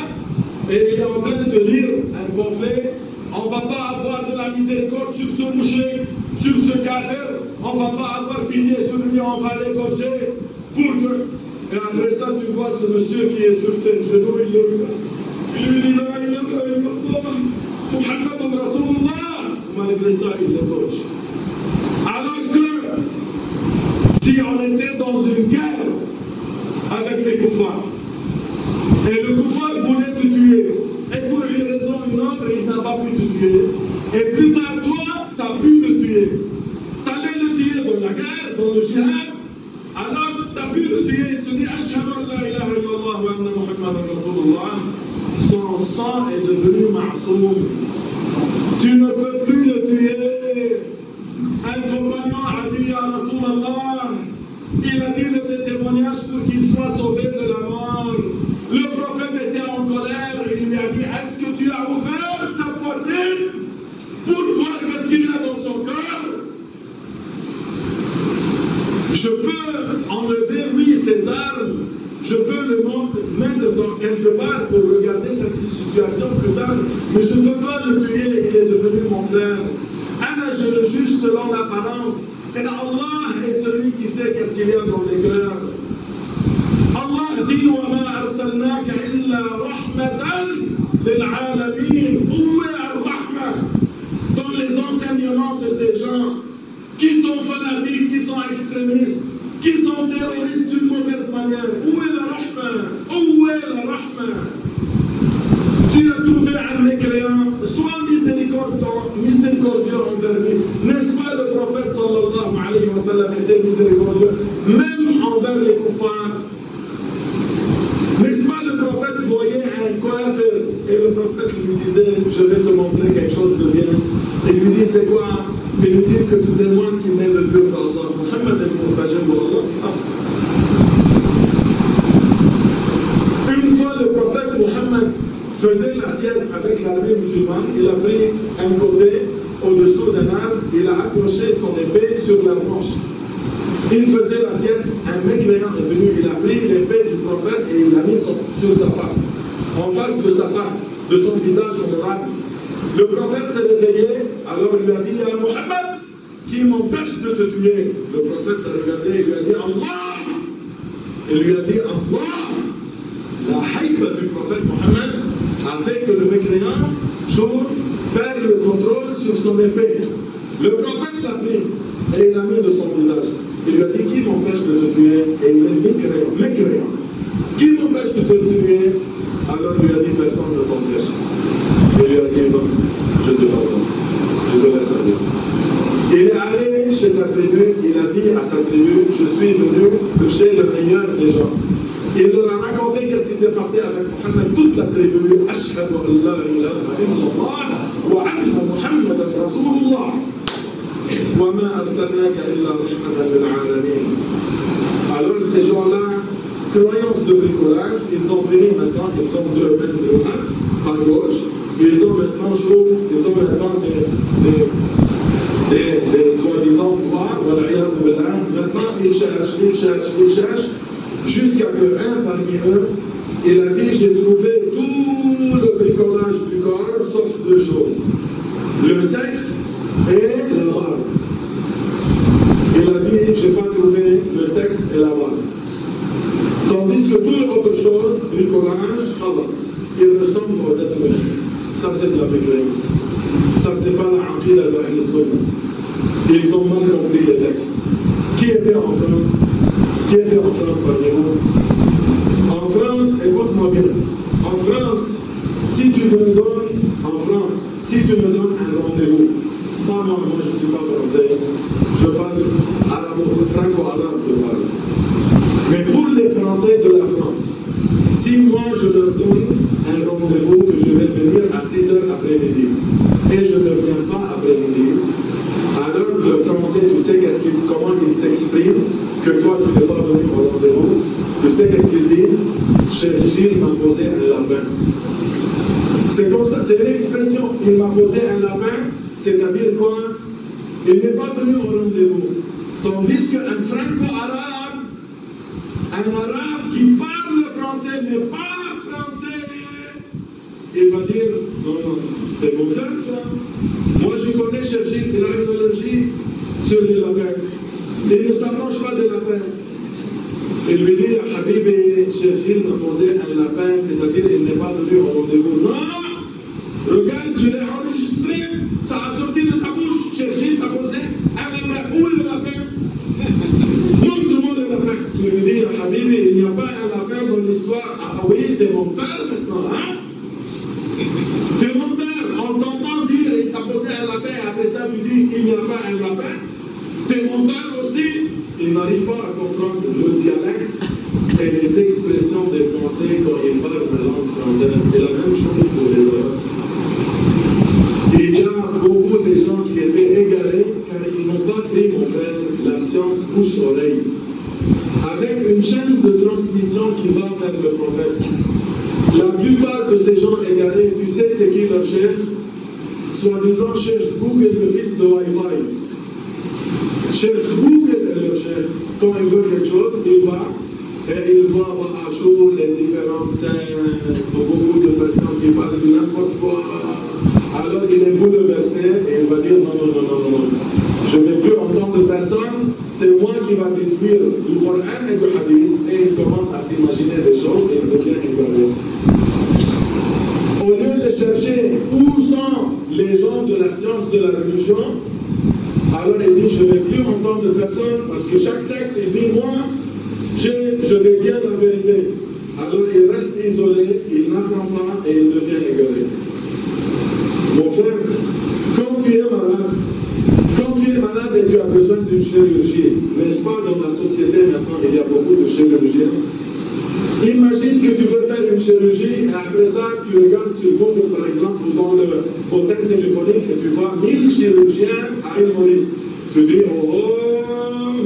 et il est en train de lire un pamphlet. On ne va pas avoir de la miséricorde sur ce mouchrik, sur ce kafir, on ne va pas avoir pitié sur lui, on va l'égorger pour que... Et après ça, tu vois ce monsieur qui est sur ses genoux, il le regarde. Il lui dit, la ilaha illallah, Muhammad Rasulullah. Malgré ça, il l'égorge. Alors que, si on était dans une guerre avec les koufars, et le koufar voulait te tuer, et pour une raison ou une autre, il n'a pas pu te tuer, et plus tard, toi, tu as pu le tuer. Tu allais le tuer dans la guerre, dans le jihad, alors tu as pu le tuer, et te dit Ashhadu an la ilaha illallah wa anna Muhammadan Rasulullah. Son sang est devenu ma'soum. Tu ne peux plus le tuer. Un compagnon a dit à Rasulallah, il a dit le témoignage pour qu'il soit sauvé de la mort. Le prophète était en colère et il lui a dit, est-ce que tu as ouvert sa poitrine pour voir qu'est-ce qu'il y a dans son cœur? Je peux enlever, oui, ses armes, je peux le mettre dans quelque part pour regarder cette situation plus tard, mais je ne peux pas le tuer, il est devenu mon frère. Anna, je le juge selon l'apparence, et Allah est celui qui sait qu'est-ce qu'il y a dans les cœurs. Allah dit, وَمَا أَرْسَلْنَاكَ إِلَّا رَحْمَةً lil-alamin. Où est Ar-Rahma dans les enseignements de ces gens qui sont fanatiques, qui sont extrémistes, qui sont terroristes d'une mauvaise manière? Où est la Rahma? Où est la Rahma? Tu as trouvé un mécréant, sois miséricordieux envers lui. N'est-ce pas le prophète sallallahu alayhi wa sallam était miséricordieux, même envers les kuffars? N'est-ce pas le prophète voyait un coiffeur et le prophète lui disait, je vais te montrer quelque chose de bien. Il lui dit, c'est quoi? Il lui dit que tu témoignes qu'il n'est le Dieu qu'Allah. Muhammad est le messager d'Allah. Une fois le prophète Muhammad faisait la sieste avec l'armée musulmane, il a pris un côté au-dessous d'un arbre, il a accroché son épée sur la branche. Il faisait la sieste, un mécréant est venu, il a pris l'épée du prophète et il l'a mis sur sa face, en face de sa face, de son visage honorable. Le prophète s'est réveillé, alors il lui a dit, à Muhammad, qui m'empêche de te tuer? Le prophète l'a regardé et lui a dit, Allah! Il lui a dit, Allah! La haïba du prophète Muhammad a fait que le mécréant, jour, perd le contrôle sur son épée. Le prophète l'a pris et il l'a mis de son visage. Il lui a dit, qui m'empêche de te tuer? Et il est mécréant. Qui m'empêche de te tuer? Alors il lui a dit, personne ne t'empêche. Il lui a dit, non, je te pardonne, je te laisse aller. Il est allé chez sa tribu, il a dit à sa tribu, je suis venu chez le meilleur des gens. Il leur a raconté qu'est-ce qui s'est passé avec Muhammad, toute la tribu. Ashhadu an la ilaha illallah wa anna Muhammadan Rasulullah. Wa ma arsalnaka illa rahmatan lil alamin. Alors ces gens-là, croyance de bricolage, ils ont fini maintenant, ils ont deux mains droites à gauche, ils ont maintenant chaud, ils ont maintenant des soi-disant droits, maintenant ils cherchent, jusqu'à que un parmi eux, il a dit, j'ai trouvé tout le bricolage du corps, sauf deux choses, le sexe et la barbe. Il a dit, j'ai pas trouvé le sexe et la barbe. Tandis que toute autre chose, bricolage, khalas, il ressemble aux êtres humains. Ça, c'est de la mécréance. Ça, c'est pas la aqida de Ahl Sunnah. Ils ont mal compris les textes. Qui était en France? Qui était en France parmi vous? En France, écoute-moi bien. En France, si tu me donnes, un rendez-vous, pas moi, je ne suis pas français, je parle franco-arabe, je parle. Mais pour les Français de la France, si moi je leur donne un rendez-vous que je vais venir à 6 h après-midi et je ne viens pas après-midi, alors le Français, tu sais comment il s'exprime, que toi tu n'es pas venu au rendez-vous, tu sais qu'est-ce qu'il dit? Chef Gilles m'a posé un lapin. C'est comme ça, c'est une expression, il m'a posé un lapin, c'est-à-dire quoi? Il n'est pas venu au rendez-vous. Tandis qu'un franco-arabe, un arabe qui parle français mais pas français, il va dire, non, t'es menteur, toi. Moi je connais Chef Gilles, il a une allergie sur les lapins. Il ne s'approche pas des lapins. Il lui dit, Habibi, Chef Gilles m'a posé un lapin, c'est-à-dire il n'est pas venu au rendez-vous. Non, regarde, je l'ai enregistré, ça a sorti de ta bouche. Chef Gilles t'a posé un lapin. Où est le lapin? Montre-moi le lapin. Tu lui dis, Habibi, il n'y a pas un lapin dans l'histoire. Ah oui, t'es menteur maintenant, hein? T'es menteur. On t'entend dire, il t'a posé un lapin, après ça tu dis, il n'y a pas un lapin. T'es menteur aussi. Ils n'arrivent pas à comprendre le dialecte et les expressions des Français quand ils parlent la langue française. Et la même chose pour les Arabes. Il y a beaucoup de gens qui étaient égarés car ils n'ont pas pris, mon frère, la science bouche-oreille. Avec une chaîne de transmission qui va vers le prophète. La plupart de ces gens égarés, tu sais c'est qui leur chef? Soi-disant chef Google, le fils de Wi-Fi. Chef Google est leur chef. Quand il veut quelque chose, il va et il voit à chaud les différentes scènes de beaucoup de personnes qui parlent de n'importe quoi. Alors il est bouleversé et il va dire non. Je ne vais plus entendre personne, c'est moi qui va déduire du Coran et du Hadith. Et il commence à s'imaginer des choses et il devient égaré. Au lieu de la religion, alors il dit, je ne vais plus entendre personne, parce que chaque secte, il dit, moi, je détiens la vérité. Alors il reste isolé, il n'apprend pas et il devient égaré. Mon frère, quand tu es malade et tu as besoin d'une chirurgie, n'est-ce pas, dans la société maintenant, il y a beaucoup de chirurgiens. Imagine que tu veux faire une chirurgie et après ça, tu regardes sur Google, par exemple, ou dans le hôtel téléphonique et tu vois 1000 chirurgiens à Île Maurice. Tu dis, oh,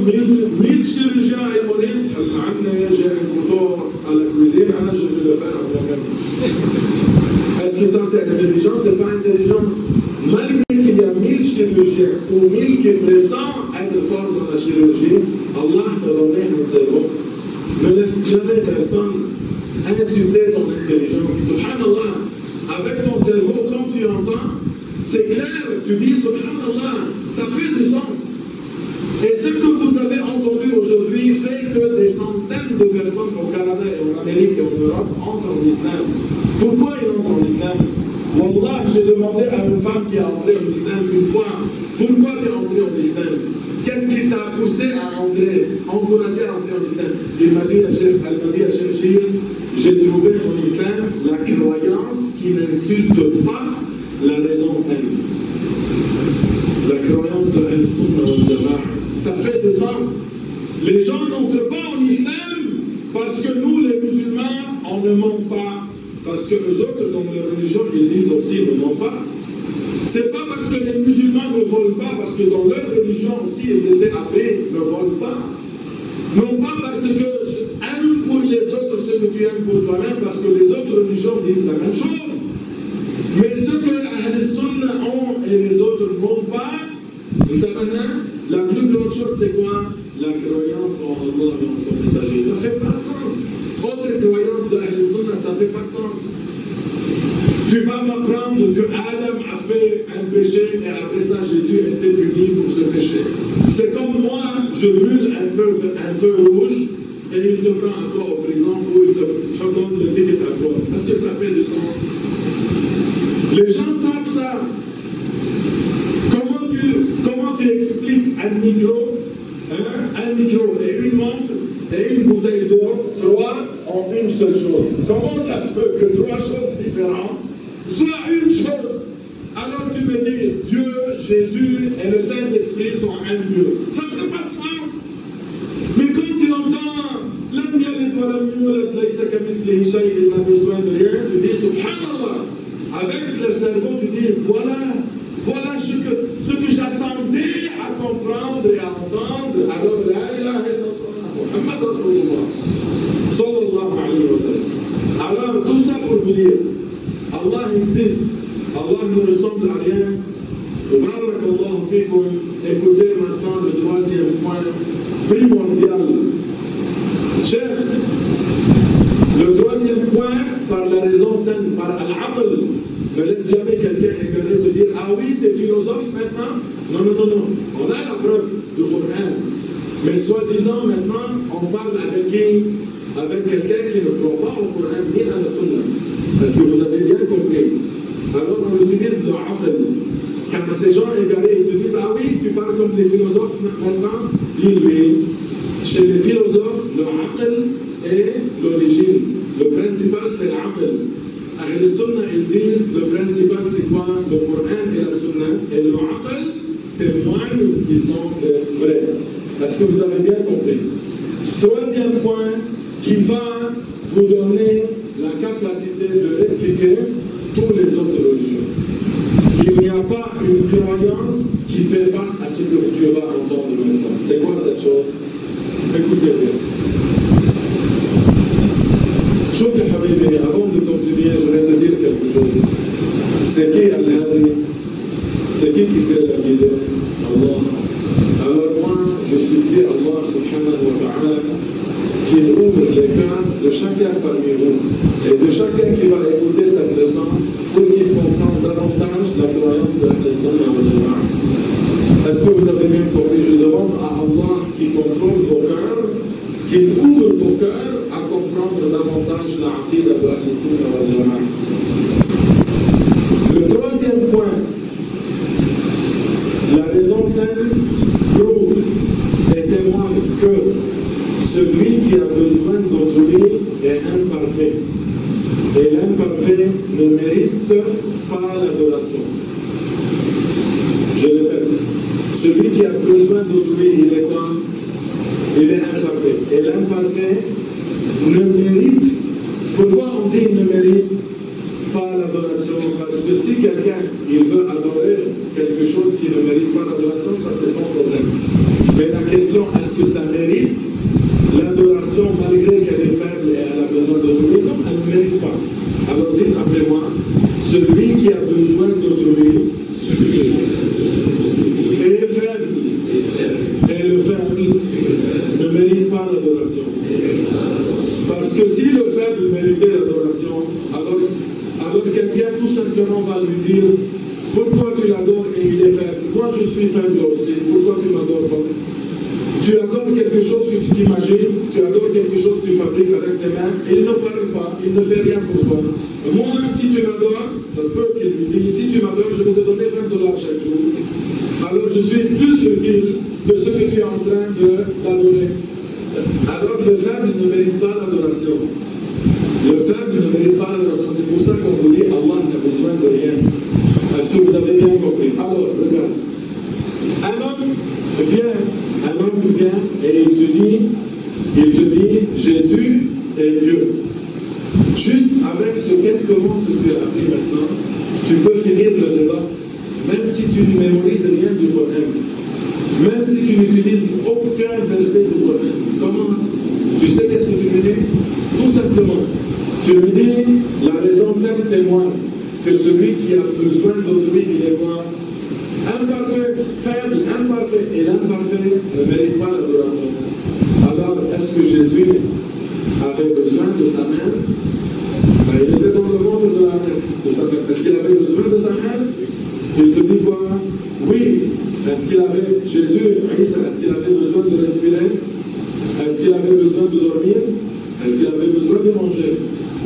1000 chirurgiens à Île Maurice, j'ai un couteau à la cuisine, je vais le faire à moi-même. Est-ce que ça c'est intelligent? C'est pas intelligent. Malgré qu'il y a 1000 chirurgiens ou 1000 qui prétendent être forts dans la chirurgie, Allah t'a donné un cerveau. Ne laisse jamais personne insulter ton intelligence. Subhanallah, avec ton cerveau, comme tu entends, c'est clair, tu dis Subhanallah, ça fait du sens. Et ce que vous avez entendu aujourd'hui fait que des centaines de personnes au Canada et en Amérique et en Europe entrent en islam. Pourquoi ils entrent en islam? Wallah, j'ai demandé à une femme qui est entrée en islam une fois, pourquoi tu es entrée en islam? Qu'est-ce qui t'a poussé à entrer, encouragé à entrer en islam? Elle m'a dit à Cheikh Gilles, j'ai trouvé en islam la croyance qui n'insulte pas la raison saine. La croyance de Al-Sunnah wal Jama'a. Ça fait du sens. Les gens n'entrent pas en islam parce que nous, les musulmans, on ne ment pas. Parce que eux autres, dans leur religion, ils disent aussi ne ment pas. C'est pas parce que les musulmans ne volent pas, parce que dans leur religion aussi, ils étaient appelés ne volent pas. Non pas parce que aime pour les autres ce que tu aimes pour toi-même, parce que les autres religions disent la même chose. Mais ce que les Sunnah ont et les autres n'ont pas, la plus grande chose c'est quoi? La croyance en Allah et en son messager. Ça ne fait pas de sens. Autre croyance de Ahl Sunnah, ça ne fait pas de sens. Tu vas m'apprendre que Adam a fait un péché et après ça Jésus a été puni pour ce péché. C'est comme moi, je brûle un feu rouge et il te prend à toi en prison ou il te donne le ticket à toi. Est-ce que ça fait du sens? Les gens savent ça. Comment tu expliques un micro et une montre et une bouteille d'eau, trois en une seule chose? Comment ça se peut que trois choses différentes soient une chose? Alors tu me dis, Dieu, Jésus et le Saint-Esprit sont un Dieu. Ça ne fait pas de sens. Mais quand tu entends, il n'a besoin de rien, tu dis, subhanallah. Avec le cerveau, tu dis, voilà ce que j'attendais à comprendre et à entendre. Alors, la ilaha illallah, Muhammad Rasulullah, sallallahu alayhi wa sallam. Alors, tout ça pour vous dire, Allah existe, Allah ne ressemble à rien. Barakallahu fikum. Écoutez maintenant le troisième point primordial. Cher, le troisième point, par la raison saine, par al-aql, ne laisse jamais quelqu'un égaré te dire, ah oui, t'es philosophe maintenant? Non, non, non, non. On a la preuve du Coran. Mais soi-disant maintenant, on parle avec quelqu'un qui ne croit pas au Coran ni à la Sunna. Est-ce que vous avez bien compris? Alors on utilise le aql. Car ces gens égarés, ils te disent, ah oui, tu parles comme les philosophes maintenant? Oui. Chez les philosophes, le aql est l'origine. Le principal, c'est l'aql. Ahl Sunnah, ils disent, le principal, c'est quoi? Le Coran et la Sunna. Et le aql témoignent qu'ils sont vrais. Est-ce que vous avez bien compris? Troisième point qui va vous donner la capacité de répliquer toutes les autres religions. Il n'y a pas une croyance qui fait face à ce que tu vas entendre maintenant. C'est quoi cette chose? Écoutez bien. Chouf ya habibi, avant de continuer, je vais te dire quelque chose. C'est qui Al-Hadi? C'est qui crée la guidée? Allah. Alors moi, je supplie Allah subhanahu wa ta'ala qu'il ouvre les cœurs de chacun parmi vous et de chacun qui va écouter cette leçon pour qu'il comprenne davantage la croyance de Ahl Sunnah wal Jama'a. Est-ce que vous avez bien compris? Je demande à Allah qui contrôle vos cœurs, qu'il ouvre vos cœurs à comprendre davantage la aqida de Ahl Sunnah wal Jama'a. Le troisième point imparfait ne mérite pas l'adoration. Je répète, celui qui a besoin d'autrui, il est quoi? Il est imparfait. Et l'imparfait ne mérite. Pourquoi on dit il ne mérite pas l'adoration? Parce que si quelqu'un il veut adorer quelque chose qui ne mérite pas l'adoration, ça c'est son problème. Mais la question, est-ce que ça mérite l'adoration malgré qu'elle est faible et elle a besoin d'autrui? Non, elle ne mérite pas. Alors dites après moi, celui qui a besoin d'autrui est faible. Et le faible ne mérite pas l'adoration. Parce que si le faible méritait l'adoration, alors quelqu'un tout simplement va lui dire, pourquoi tu l'adores et il est faible? Moi je suis faible aussi, pourquoi tu m'adores pas? Tu adores quelque chose que tu t'imagines, tu adores quelque chose que tu fabriques avec tes mains, et il ne parle pas, il ne fait rien pour toi. Moi, si tu m'adores, ça peut qu'il lui dise, si tu m'adores, je vais te donner $20 chaque jour. Alors je suis plus utile de ce que tu es en train d'adorer. Alors le faible ne mérite pas l'adoration. Le faible ne mérite pas l'adoration. C'est pour ça qu'on vous dit Allah n'a besoin de rien. Est-ce que vous avez bien compris? Alors, regarde. Un homme vient et il te dit, Jésus est Dieu. Juste avec ce quelques mots que tu as appris maintenant, tu peux finir le débat, même si tu ne mémorises rien du Coran, même si tu n'utilises aucun verset du Coran. Comment? Tu sais qu'est-ce que tu me dis? Tout simplement, tu me dis, la raison simple témoigne que celui qui a besoin d'autrui, il est quoi? Imparfait, faible, imparfait. Et l'imparfait ne mérite pas l'adoration. Alors, est-ce que Jésus avait besoin de sa mère? Ben, il était dans le ventre de la mère, de sa mère. Est-ce qu'il avait besoin de sa mère? Il te dit quoi? Oui. Est-ce qu'il avait, Jésus, est-ce qu'il avait besoin de respirer? Est-ce qu'il avait besoin de dormir? Est-ce qu'il avait besoin de manger?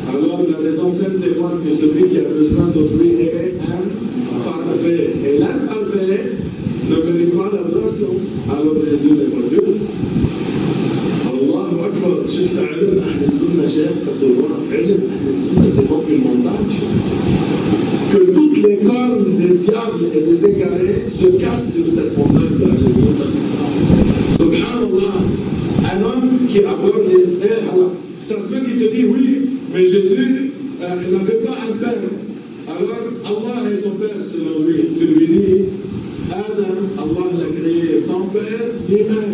Alors, la raison simple témoigne que celui qui a besoin d'autrui est imparfait. Et l'imparfait ne mérite pas l'adoration. Alors, Jésus n'est pas Dieu. Allahu Akbar. Juste à Ilm Ahl Sunna, chef, ça se voit. Ilm Ahl Sunna, c'est pas qu'une montagne. Que toutes les cornes des diables et des égarés se cassent sur cette montagne de Ahl Sunna. Subhanallah. Un homme qui adore les pères, ça se peut qu'il te dit oui, mais Jésus n'avait pas un père. Alors Allah est son père selon lui. Tu lui dis, Adam, Allah l'a créé sans père ni mère.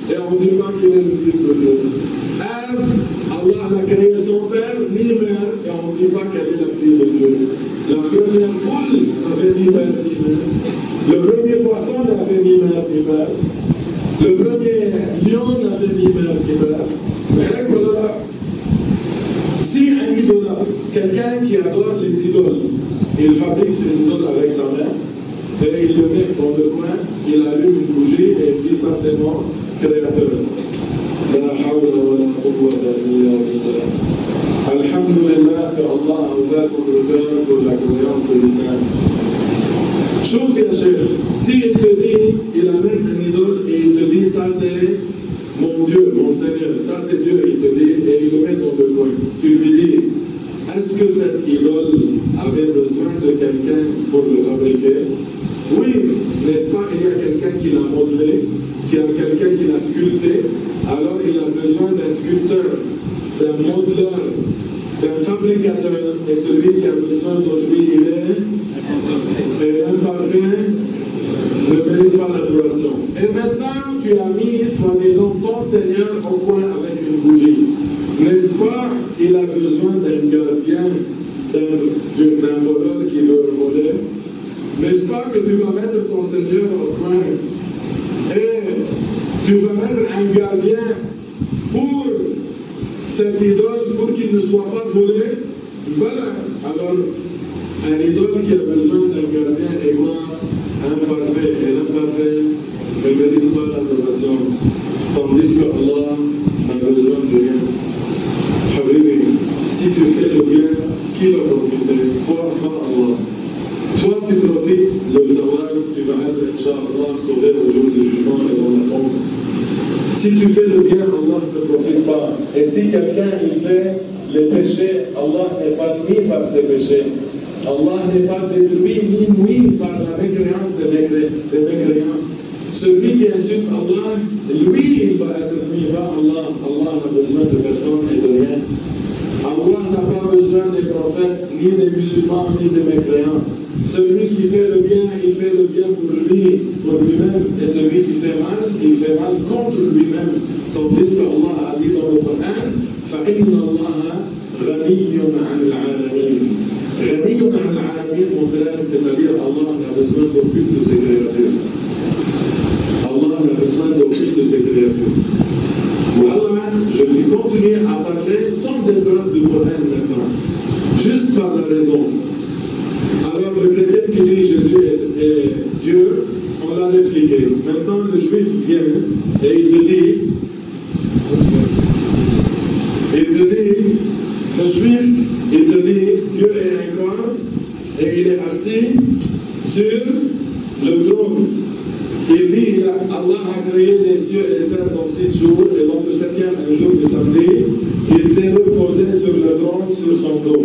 Et on ne dit pas qu'il est le fils de Dieu. Ève, Allah l'a créé sans père ni mère. Et on ne dit pas qu'elle est la fille de Dieu. La première poule n'avait ni père ni mère. Le premier poisson n'avait ni mère ni père. Le premier lion n'avait ni mère ni père. Mais voilà. Si un idolâtre, quelqu'un qui adore les idoles, il fabrique les idoles avec sa main, et il le met dans le coin, il allume une bougie et il dit ça c'est mon créateur. Alhamdulillah que Allah a ouvert notre cœur pour la croyance de l'islam. Chouf ya chef, s'il te dit, il amène un idole et il te dit ça c'est mon Dieu, mon Seigneur, ça c'est Dieu, il te dit, et il le met dans le coin. Tu lui dis, est-ce que cette idole avait besoin de quelqu'un pour le fabriquer? Oui, n'est-ce pas, il y a quelqu'un qui l'a modelé, qui a quelqu'un qui l'a sculpté, alors il a besoin d'un sculpteur, d'un modeleur, d'un fabricateur, et celui qui a besoin d'autrui, il est imparfait, ne mérite pas l'adoration. Et maintenant, tu as mis, soi-disant, ton Seigneur au coin avec une bougie. N'est-ce pas, il a besoin d'un gardien, d'un voleur qui veut voler? N'est-ce pas que tu vas mettre ton Seigneur au coin et tu vas mettre un gardien pour cette idole, pour qu'il ne soit pas volé? Voilà. Alors, un idole qui a besoin d'un gardien est quoi? Imparfait. Et l'imparfait ne mérite pas l'adoration. Tandis que Allah n'a besoin de rien. Habibi, si tu fais le bien, qui va profiter? Toi, pas Allah. Toi, tu profites, le zawal, tu vas être, Inch'Allah, sauvé au jour du jugement et dans la tombe. Si tu fais le bien, Allah ne profite pas. Et si quelqu'un il fait les péchés, Allah n'est pas mis par ses péchés. Allah n'est pas détruit ni nuit par la mécréance des mécréants. Celui qui insulte Allah, lui, il va être nuit, pas Allah. Allah n'a besoin de personne et de rien. Allah n'a pas besoin des prophètes, ni des musulmans, ni des mécréants. Celui qui fait le bien, il fait le bien pour lui-même. Et celui qui fait mal, il fait mal contre lui-même. Tandis qu'Allah a dit dans le Coran, فَإِنَّ اللَّهَ غَنِيٌّ عَنِ الْعَالَمِينَ. غَنِيٌّ عَنِ الْعَالَمِينَ, mon frère, c'est-à-dire Allah n'a besoin d'aucune de ses créatures. Allah n'a besoin d'aucune de ses créatures. Voilà, je vais continuer à parler sans des preuves du Coran maintenant, juste par la raison. Alors le chrétien qui dit Jésus est Dieu, on l'a répliqué. Maintenant le juif vient et il te dit, le juif, il te dit Dieu est un corps et il est assis sur le trône. Il dit Allah a créé les cieux et les terres dans 6 jours et dans le 7e, un jour du samedi, il s'est reposé sur le trône, sur son dos.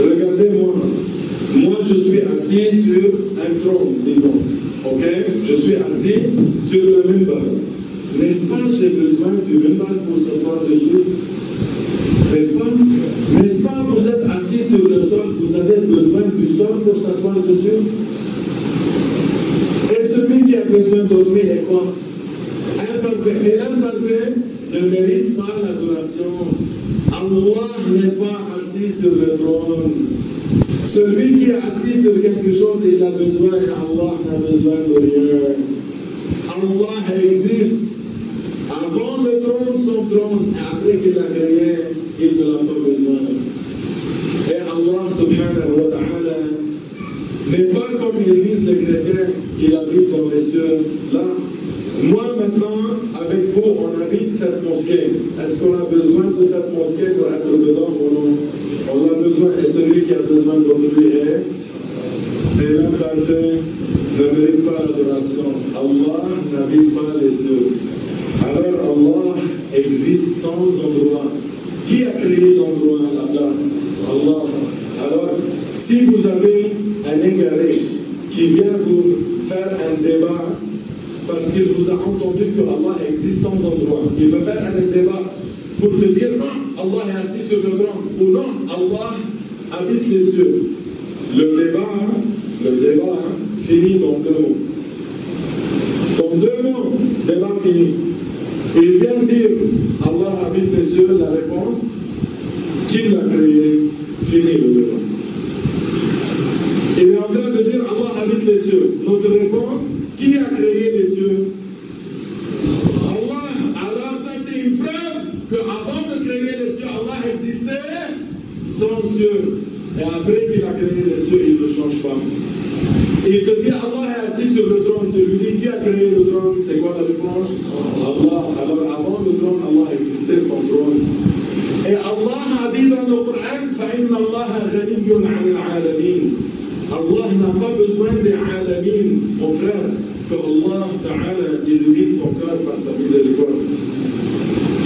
Regardez-moi, moi je suis assis sur un trône, disons, ok? Je suis assis sur le minbar. N'est-ce pas, j'ai besoin du minbar pour s'asseoir dessus? N'est-ce pas? N'est-ce pas, vous êtes assis sur le sol, vous avez besoin du sol pour s'asseoir dessus? Et celui qui a besoin d'autrui est quoi? Imparfait. Et l'imparfait ne mérite pas l'adoration. Allah n'est pas assis sur le trône. Celui qui est assis sur quelque chose, il a besoin, et Allah n'a besoin de rien. Allah existe. Avant le trône, son trône, et après qu'il l'a créé, il ne l'a pas besoin. Et Allah subhanahu wa ta'ala n'est pas comme ils disent les chrétiens, il habite dans les cieux. Là, moi maintenant, avec vous, on habite cette mosquée. Est-ce qu'on a besoin de cette mosquée pour être dedans ou non? On a besoin, et celui qui a besoin d'autrui est, et l'imparfait ne mérite pas l'adoration. Allah n'habite pas les cieux. Alors Allah existe sans endroit. Qui a créé l'endroit, la place? Allah. Alors, si vous avez un égaré qui vient vous faire un débat parce qu'il vous a entendu que Allah existe sans endroit, il veut faire un débat pour te dire non, Allah est assis sur le trône, ou non, Allah habite les cieux. Le débat finit dans 2 mots. Dans 2 mots, débat fini. Il vient dire Allah habite les cieux, la réponse, qui l'a créé, fini le débat. Il est en train de dire Allah habite les cieux. Notre réponse, qui a créé les cieux? Allah. Alors ça c'est une preuve qu'avant de créer les cieux, Allah existait sans cieux. Et après qu'il a créé les cieux, il ne change pas. Il te dit Allah est assis sur le trône. Tu lui dis qui a créé le trône? C'est quoi la réponse? Allah. Alors avant le trône, Allah existait sans trône. Et Allah a dit dans le Coran, فَإِنَّ اللَّهَ غَنِيٌّ عَنِ الْعَالَمِينَ. Allah n'a pas besoin des alamin, mon frère, que Allah Ta'ala illumine ton cœur par sa miséricorde.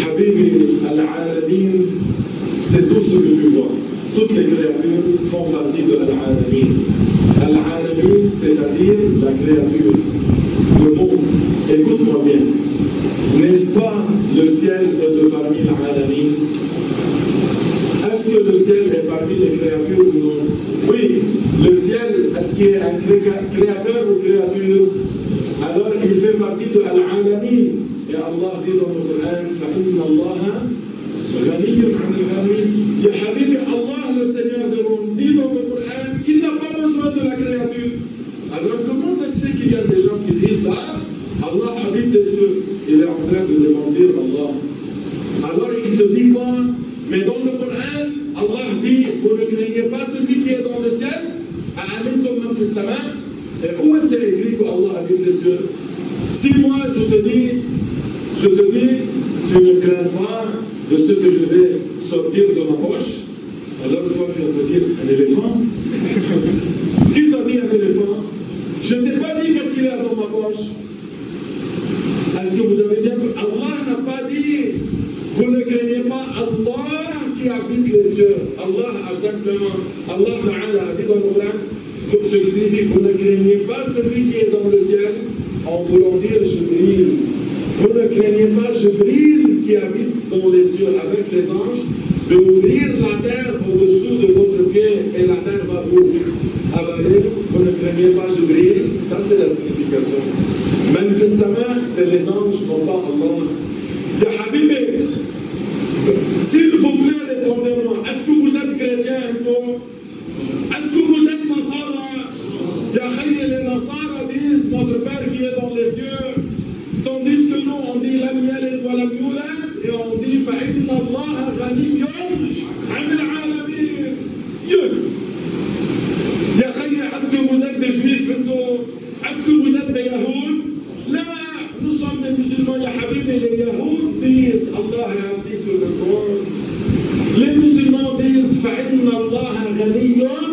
Habibi, al-alamin, c'est tout ce que tu vois. Toutes les créatures font partie de al-alamin. Al-alamin, c'est-à-dire la créature, le monde. Écoute-moi bien. N'est-ce pas le ciel est de parmi l'alamin? Est-ce que le ciel est parmi les créatures ou non? Oui, le ciel, est-ce qu'il est un créateur ou créature? Alors il fait partie de Al-Alamin. Et Allah dit dans le Coran, فَإِنَّ اللَّهَ غَنِيٌّ عَنِ الْعَالَمِينَ. Ya Habibi, Allah, le Seigneur du monde, dit dans le Coran qu'il n'a pas besoin de la créature. Alors comment ça se fait qu'il y a des gens qui disent là, Allah habite les cieux? Il est en train de démentir Allah. Alors il te dit quoi? Mais dans le Coran, Allah dit, vous ne craignez pas celui qui est dans le ciel? Et où est-ce écrit que Allah habite les cieux? Si moi je te dis, tu ne crains pas de ce que je vais sortir de ma poche, alors toi tu vas me dire, un éléphant? Qui t'a dit un éléphant? Je ne t'ai pas dit qu'est-ce qu'il y a dans ma poche. Est-ce que vous avez bien que Allah n'a pas dit, vous ne craignez pas Allah qui habite les cieux. Allah a simplement, Allah Ta'ala a dit dans le Coran, ce qui signifie que vous ne craignez pas celui qui est dans le ciel en voulant dire Jibril. Vous ne craignez pas Jibril qui habite dans les cieux avec les anges, d'ouvrir la terre au-dessous de votre pied et la terre va vous avaler. Vous ne craignez pas Jibril. Ça, c'est la signification. Même Fissama, c'est les anges, non pas Allah. Ya Habibi, s'il vous plaît, répondez-moi. Est-ce que vous êtes chrétien, est-ce que vous êtes Nasara? Ya Khayy, les Nasara disent notre Père qui est dans les cieux. Tandis que nous, on dit Lam yalid wa lam yulad et on dit Fa'inna Allah ghaniyyun 'anil 'alamin. Ya Khayy, est-ce que vous êtes des juifs? Est-ce que vous êtes des Yahoud? Là, nous sommes des musulmans. Ya Habib, et les Yahoud disent Allah est assis sur le trône. Les musulmans disent Fa'inna Allah ghaniyyun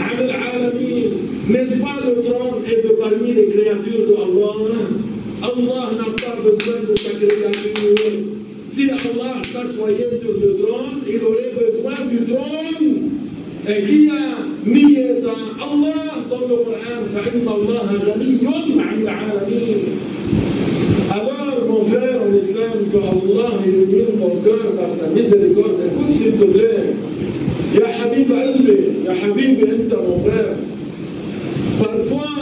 'anil 'alamin. N'est-ce pas le trône est de parmi les créatures de Allah? Allah n'a pas besoin de sa créature. Si Allah s'assoyait sur le trône, il aurait besoin du trône. Et qui a nié ça? Allah dans le Coran, فَإِنَّ اللَّهَ غَنِيٌّ عَنِ الْعَالَمِينَ. Alors, mon frère en islam, que Allah illumine ton cœur par sa miséricorde. Écoute, s'il te plaît. Ya Habib Albi, Ya Habib Enta, mon frère. Parfois,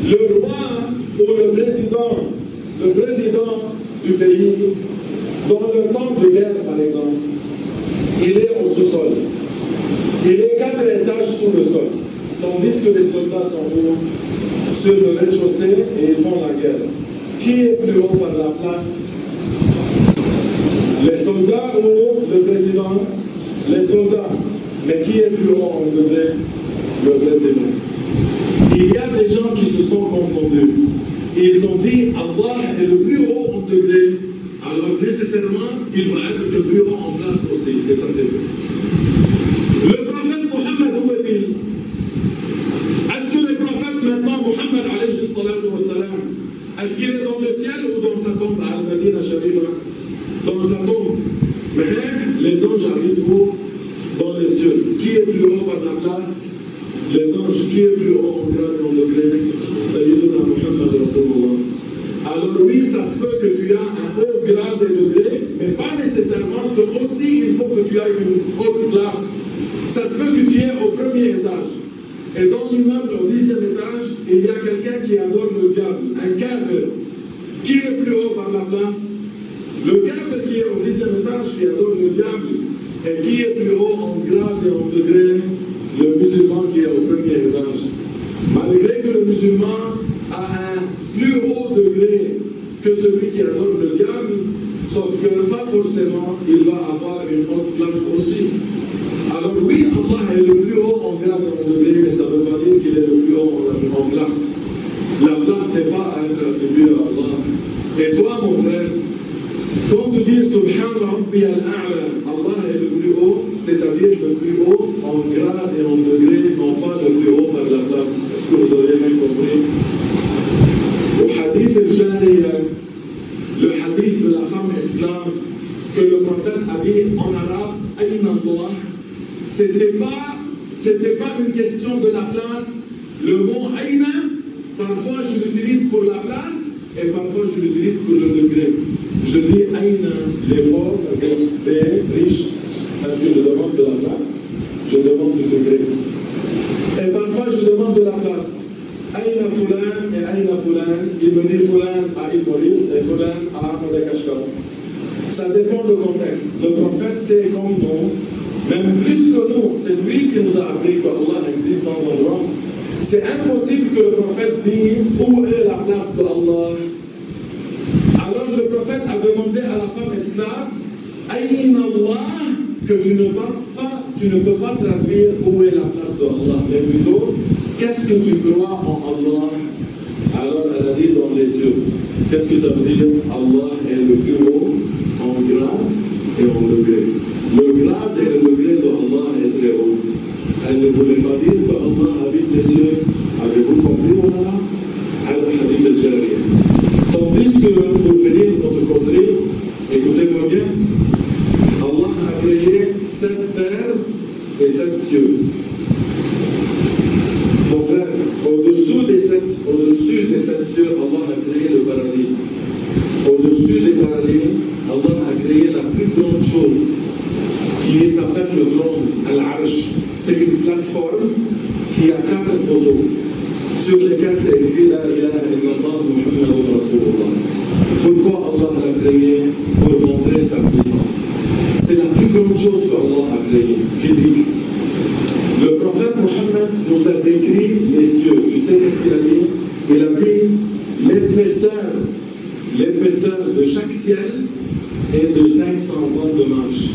le roi ou le président du pays, dans le temps de guerre par exemple, il est au sous-sol. Il est 4 étages sous le sol, tandis que les soldats sont sur le rez-de-chaussée et ils font la guerre. Qui est plus haut par la place? Les soldats ou le président? Les soldats. Mais qui est plus haut en degré? Le président. Il y a des gens qui se sont confondus. Ils ont dit Allah est le plus haut en degré, alors nécessairement il va être le plus haut en place aussi. Et ça c'est fait. Le prophète Mohammed, où est-il? Est-ce que le prophète maintenant, Mohammed alayhi salatu wa salam, est-ce qu'il est dans le ciel ou dans sa tombe à Al-Madina Sharifa? Dans sa tombe. Mais les anges habitent où? Dans les cieux. Qui est plus haut par la place? Les anges. Qui est plus haut en grade et en degré? Sayyiduna Muhammad Rasulullah. Alors oui, ça se peut que tu aies un haut grade et degré, mais pas nécessairement que aussi il faut que tu aies une haute classe. Ça se peut que tu es au premier étage. Et dans l'immeuble, au 10e étage, il y a quelqu'un qui adore le diable, un kafir. Qui est plus haut par la place? Le kafir qui est au 10e étage, qui adore le diable. Et qui est plus haut en grade et en degré? Le musulman qui est au premier étage. Malgré que le musulman a un plus haut degré que celui qui adore le diable, sauf que pas forcément il va avoir une haute place aussi. Alors oui, Allah est le plus haut en grade et en degré, mais ça ne veut pas dire qu'il est le plus haut en place. La place n'est pas à être attribuée à Allah. Et toi, mon frère, quand tu dis Subhan Rabbi al-A'la, Allah est le plus haut, c'est-à-dire le plus haut en grade et en degré, non pas le plus haut par la place. Est-ce que vous avez bien compris? Au hadith al-Jariya, le hadith de la femme esclave, que le prophète a dit en arabe, Aïna Allah, c'était pas une question de la place. Le mot Aïna, parfois je l'utilise pour la place et parfois je l'utilise pour le degré. Je dis Aïna, les pauvres, des riches. Est-ce que je demande de la place? Je demande du degré. Et parfois je demande de la place. Aïna Fulan et Aïna Fulan. Il me dit Fulan à Île Maurice et Fulan à Madagascar. Ça dépend du contexte. Le prophète, c'est comme nous, même plus que nous. C'est lui qui nous a appris qu'Allah existe sans endroit. C'est impossible que le prophète dise où est la place d'Allah. Alors le prophète a demandé à la femme esclave, Aïna Allah, que tu ne peux pas traduire où est la place d'Allah, mais plutôt, qu'est-ce que tu crois en Allah? Alors elle a dit dans les cieux. Qu'est-ce que ça veut dire? Allah est le plus haut en grade et en degré. Le grade et le degré d'Allah est très haut. Elle ne voulait pas dire qu'Allah habite les cieux. Avez-vous compris, voilà? Al-Hadith al-Jariya. Tandis que pour finir notre causerie, écoutez-moi bien, Allah a créé les 7 cieux. Mon frère, au-dessus des 7 cieux, Allah a créé le paradis. Au-dessus des paradis, Allah a créé la plus grande chose qui s'appelle le trône, Al-Arsh. C'est une plateforme qui a 4 poteaux sur lesquels c'est écrit La ilaha illallah Muhammadun Rasulullah. Pourquoi Allah l'a créé? Pour montrer sa puissance. C'est la plus grande chose qu'Allah a créée, physique. Le prophète Mohammed nous a décrit les cieux. Tu sais qu'est-ce qu'il a dit? Il a dit l'épaisseur de chaque ciel est de 500 ans de marche.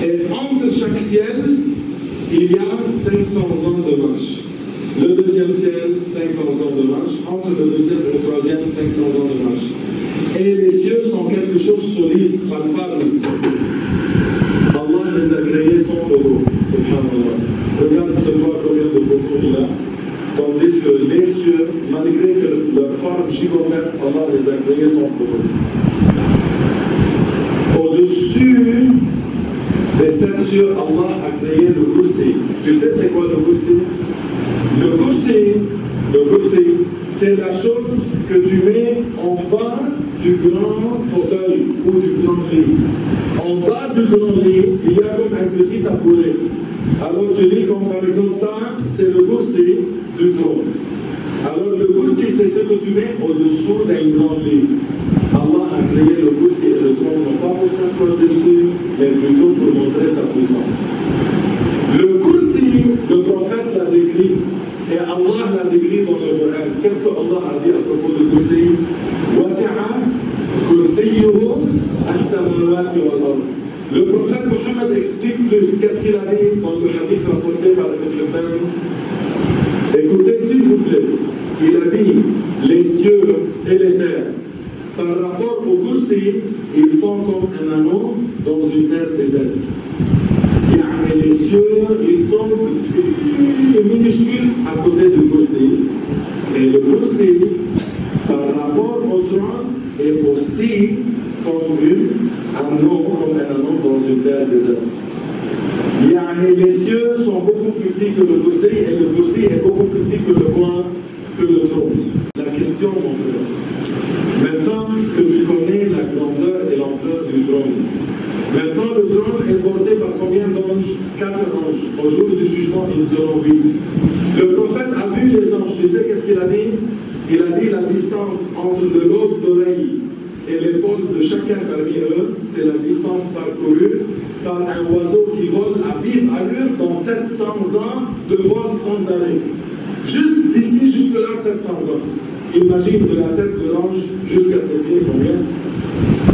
Et entre chaque ciel, il y a 500 ans de marche. Le deuxième ciel, 500 ans de marche. Entre le deuxième et le troisième, 500 ans de marche. Et les cieux sont quelque chose de solide, palpable. Allah les a créés sans poteau. Subhanallah. Regarde ce toit, combien de poteaux il a. Tandis que les cieux, malgré que leur forme gigantesque, Allah les a créés sans poteau. Au-dessus des 7 cieux, Allah a créé le kursi. Tu sais c'est quoi le kursi? Le kursi, c'est la chose que tu mets en bas du grand fauteuil ou du grand lit. En bas du grand lit, il y a comme un petit tabouret. Alors tu dis comme par exemple ça, c'est le kursi du trône. Alors le kursi, c'est ce que tu mets au-dessous d'un grand lit. Allah a créé le kursi et le trône, non pas pour s'asseoir dessus, mais plutôt pour montrer sa puissance. Le kursi, le prophète l'a décrit, et Allah l'a décrit dans le Coran. Qu'est-ce que Allah a dit à propos du kursi? Wasi'a kursiyuhu as-samawati wal-ard. Le prophète Mohammed explique plus. Qu'est-ce qu'il a dit dans le hadith rapporté par Ibn Hibban? Écoutez s'il vous plaît. Il a dit les cieux et les terres. Par rapport au kursi, ils sont comme un anneau dans une terre déserte. Et les cieux, ils sont minuscules à côté du kursi. Et le kursi, par rapport au trône, est aussi comme un anneau dans une terre déserte. Les cieux sont beaucoup plus petits que le kursi, et le kursi est beaucoup plus petit que le trône. La question, mon frère, maintenant que tu connais la grandeur et l'ampleur du trône, maintenant le trône est porté par combien d'anges? 4 anges. Au jour du jugement, ils seront 8. Le prophète a vu les anges. Tu sais qu'est-ce qu'il a dit? Il a dit la distance entre le lobe d'oreille et l'épaule de chacun parmi eux, c'est la distance parcourue par un oiseau qui vole à vive allure dans 700 ans de vol sans arrêt. Juste d'ici, jusque-là, 700 ans. Imagine de la tête de l'ange jusqu'à ses pieds, combien?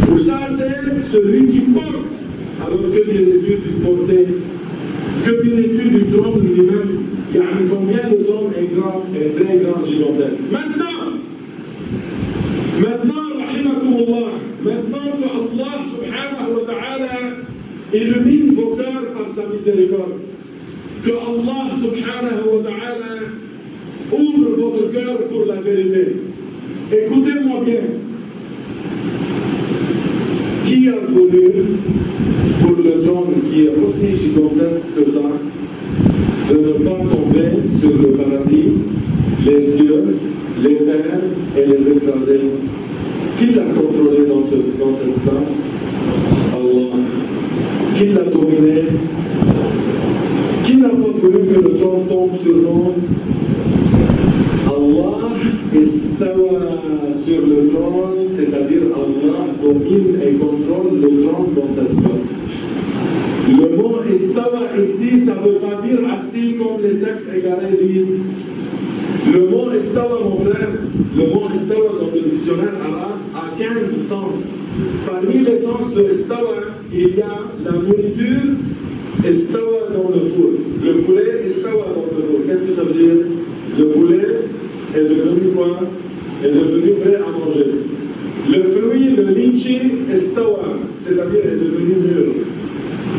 Pour ça, c'est celui qui porte. Alors que dirais-tu du porté? Que dirais-tu du trône lui-même? Combien le trône est grand, est très grand, gigantesque. Maintenant, rahimakumullah, maintenant que Allah subhanahu wa ta'ala illumine vos cœurs par sa miséricorde, que Allah subhanahu wa ta'ala ouvre votre cœur pour la vérité. Écoutez-moi bien. Qui a voulu pour le trône qui est aussi gigantesque que ça, de ne pas tomber sur le paradis, les cieux, les terres et les écraser? Qui l'a contrôlé dans cette place? Allah. Qui l'a dominé? Qui n'a pas voulu que le trône tombe sur nous? Allah istawa sur le trône, c'est-à-dire Allah domine et contrôle le trône dans cette place. Le mot istawa ici, ça ne veut pas dire assis comme les sectes égarés disent. Le mot istawa, mon frère, le mot istawa dans le dictionnaire arabe a 15 sens. Parmi les sens de istawa, il y a la nourriture istawa dans le four. Le poulet istawa dans le four. Qu'est-ce que ça veut dire? Le poulet est devenu quoi? Est devenu prêt à manger. Le fruit, le litchi, istawa, c'est-à-dire est devenu mûr.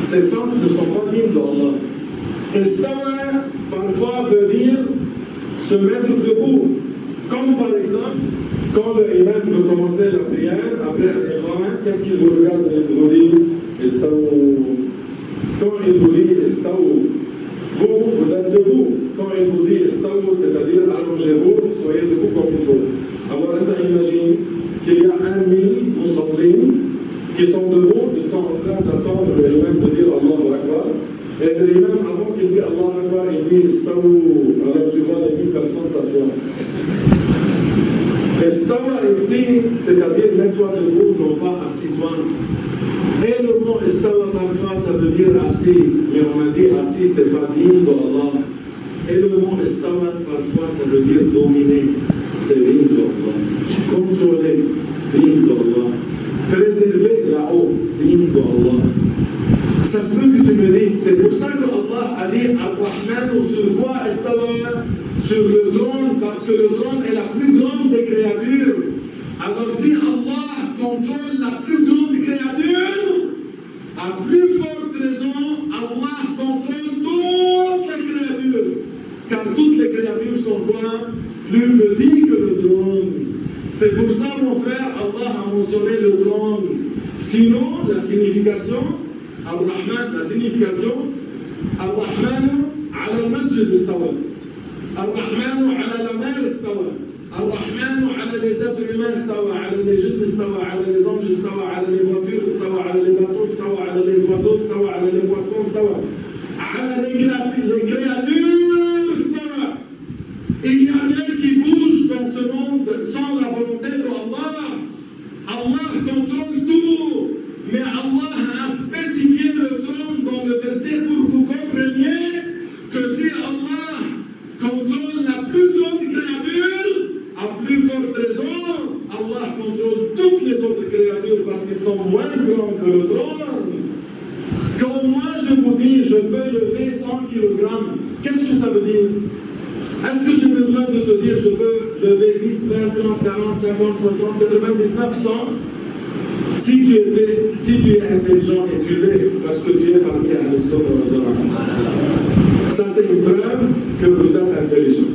Ces sens ne sont pas libres d'Allah. Istawa, parfois, veut dire se mettre debout. Comme par exemple, quand le imam veut commencer la prière, après l'iqama, qu'est-ce qu'il vous regarde et vous dit? Istawa. Quand il vous dit istaou, vous êtes debout. Quand il vous dit istaou, c'est-à-dire allongez-vous, soyez debout comme il faut. Alors, imagine qu'il y a 1000 musulmans qui sont debout, ils sont en train d'attendre l'imam de dire Allahu Akbar. Et l'imam, avant qu'il dise Allahu Akbar, il dit istaou. Alors tu vois les 1000 personnes s'asseoir. Istawa ici, c'est-à-dire mets-toi debout, non pas assis-toi. Et le mot istawa parfois ça veut dire assis, mais on a dit assis c'est pas digne d'Allah. Et le mot istawa parfois ça veut dire dominer, c'est digne d'Allah. Contrôler, digne d'Allah. Préserver là-haut, digne d'Allah. Ça se peut que tu me dis, c'est pour ça que Allah a dit Ar-Rahman ou sur quoi istawa? Sur le trône, parce que le trône est la plus grande des créatures. Alors si Allah contrôle la plus grande créature, à plus forte raison, Allah contrôle toutes les créatures. Car toutes les créatures sont quoi? Plus petites que le trône. C'est pour ça, mon frère, Allah a mentionné le trône. Sinon, la signification, Ar-Rahman, la signification, Ar-Rahman ala al-masjid istawa. Ar-Rahman ala la mer istawa. Ar-Rahman ala les êtres humains istawa, ala les djinns istawa, ala les anges istawa, ala les voitures istawa, ala les bateaux istawa, ala les oiseaux istawa, ala les poissons istawa, ala les créatures istawa. Il n'y a rien qui bouge dans ce monde sans la volonté d'Allah. Allah contrôle tout, mais Allah a spécifié le trône dans le verset pour que vous compreniez que si Allah contrôle la plus grande créature, à plus forte raison, Allah contrôle toutes les autres créatures parce qu'ils sont moins grands que le trône. Quand moi je vous dis je peux lever 100 kg, qu'est-ce que ça veut dire? Est-ce que j'ai besoin de te dire je peux lever 10, 20, 30, 40, 50, 60, 99, 100? Si tu es intelligent et tu l'es parce que tu es parmi Ahl-Sunnah. Ça c'est une preuve que vous êtes intelligent.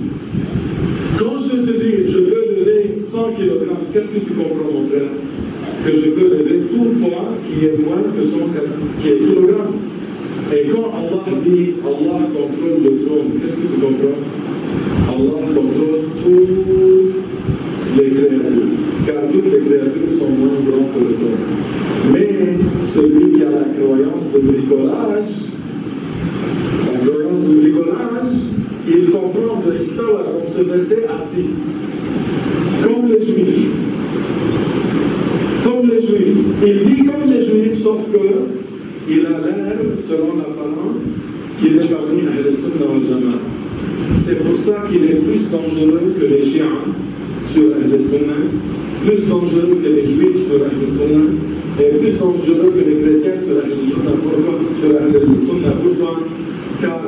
Quand je te dis je peux lever 100 kg, qu'est-ce que tu comprends mon frère? Que je peux lever tout le poids qui est moins que 100 kg. Et quand Allah dit Allah contrôle le trône, qu'est-ce que tu comprends? Allah contrôle toutes les créatures, car toutes les créatures sont moins grandes que le trône. Mais celui qui a la croyance de bricolage, il comprend de l'histoire dans ce verset assis. Comme les Juifs. Comme les Juifs. Il dit comme les Juifs, sauf que il a l'air, selon l'apparence, qu'il est parmi Ahl-Sunnah wal Jama'a. C'est pour ça qu'il est plus dangereux que les chiites sur Ahl-Sunnah, plus dangereux que les Juifs sur Ahl-Sunnah, et plus dangereux que les chrétiens sur Ahl-Sunnah. Pourquoi? Car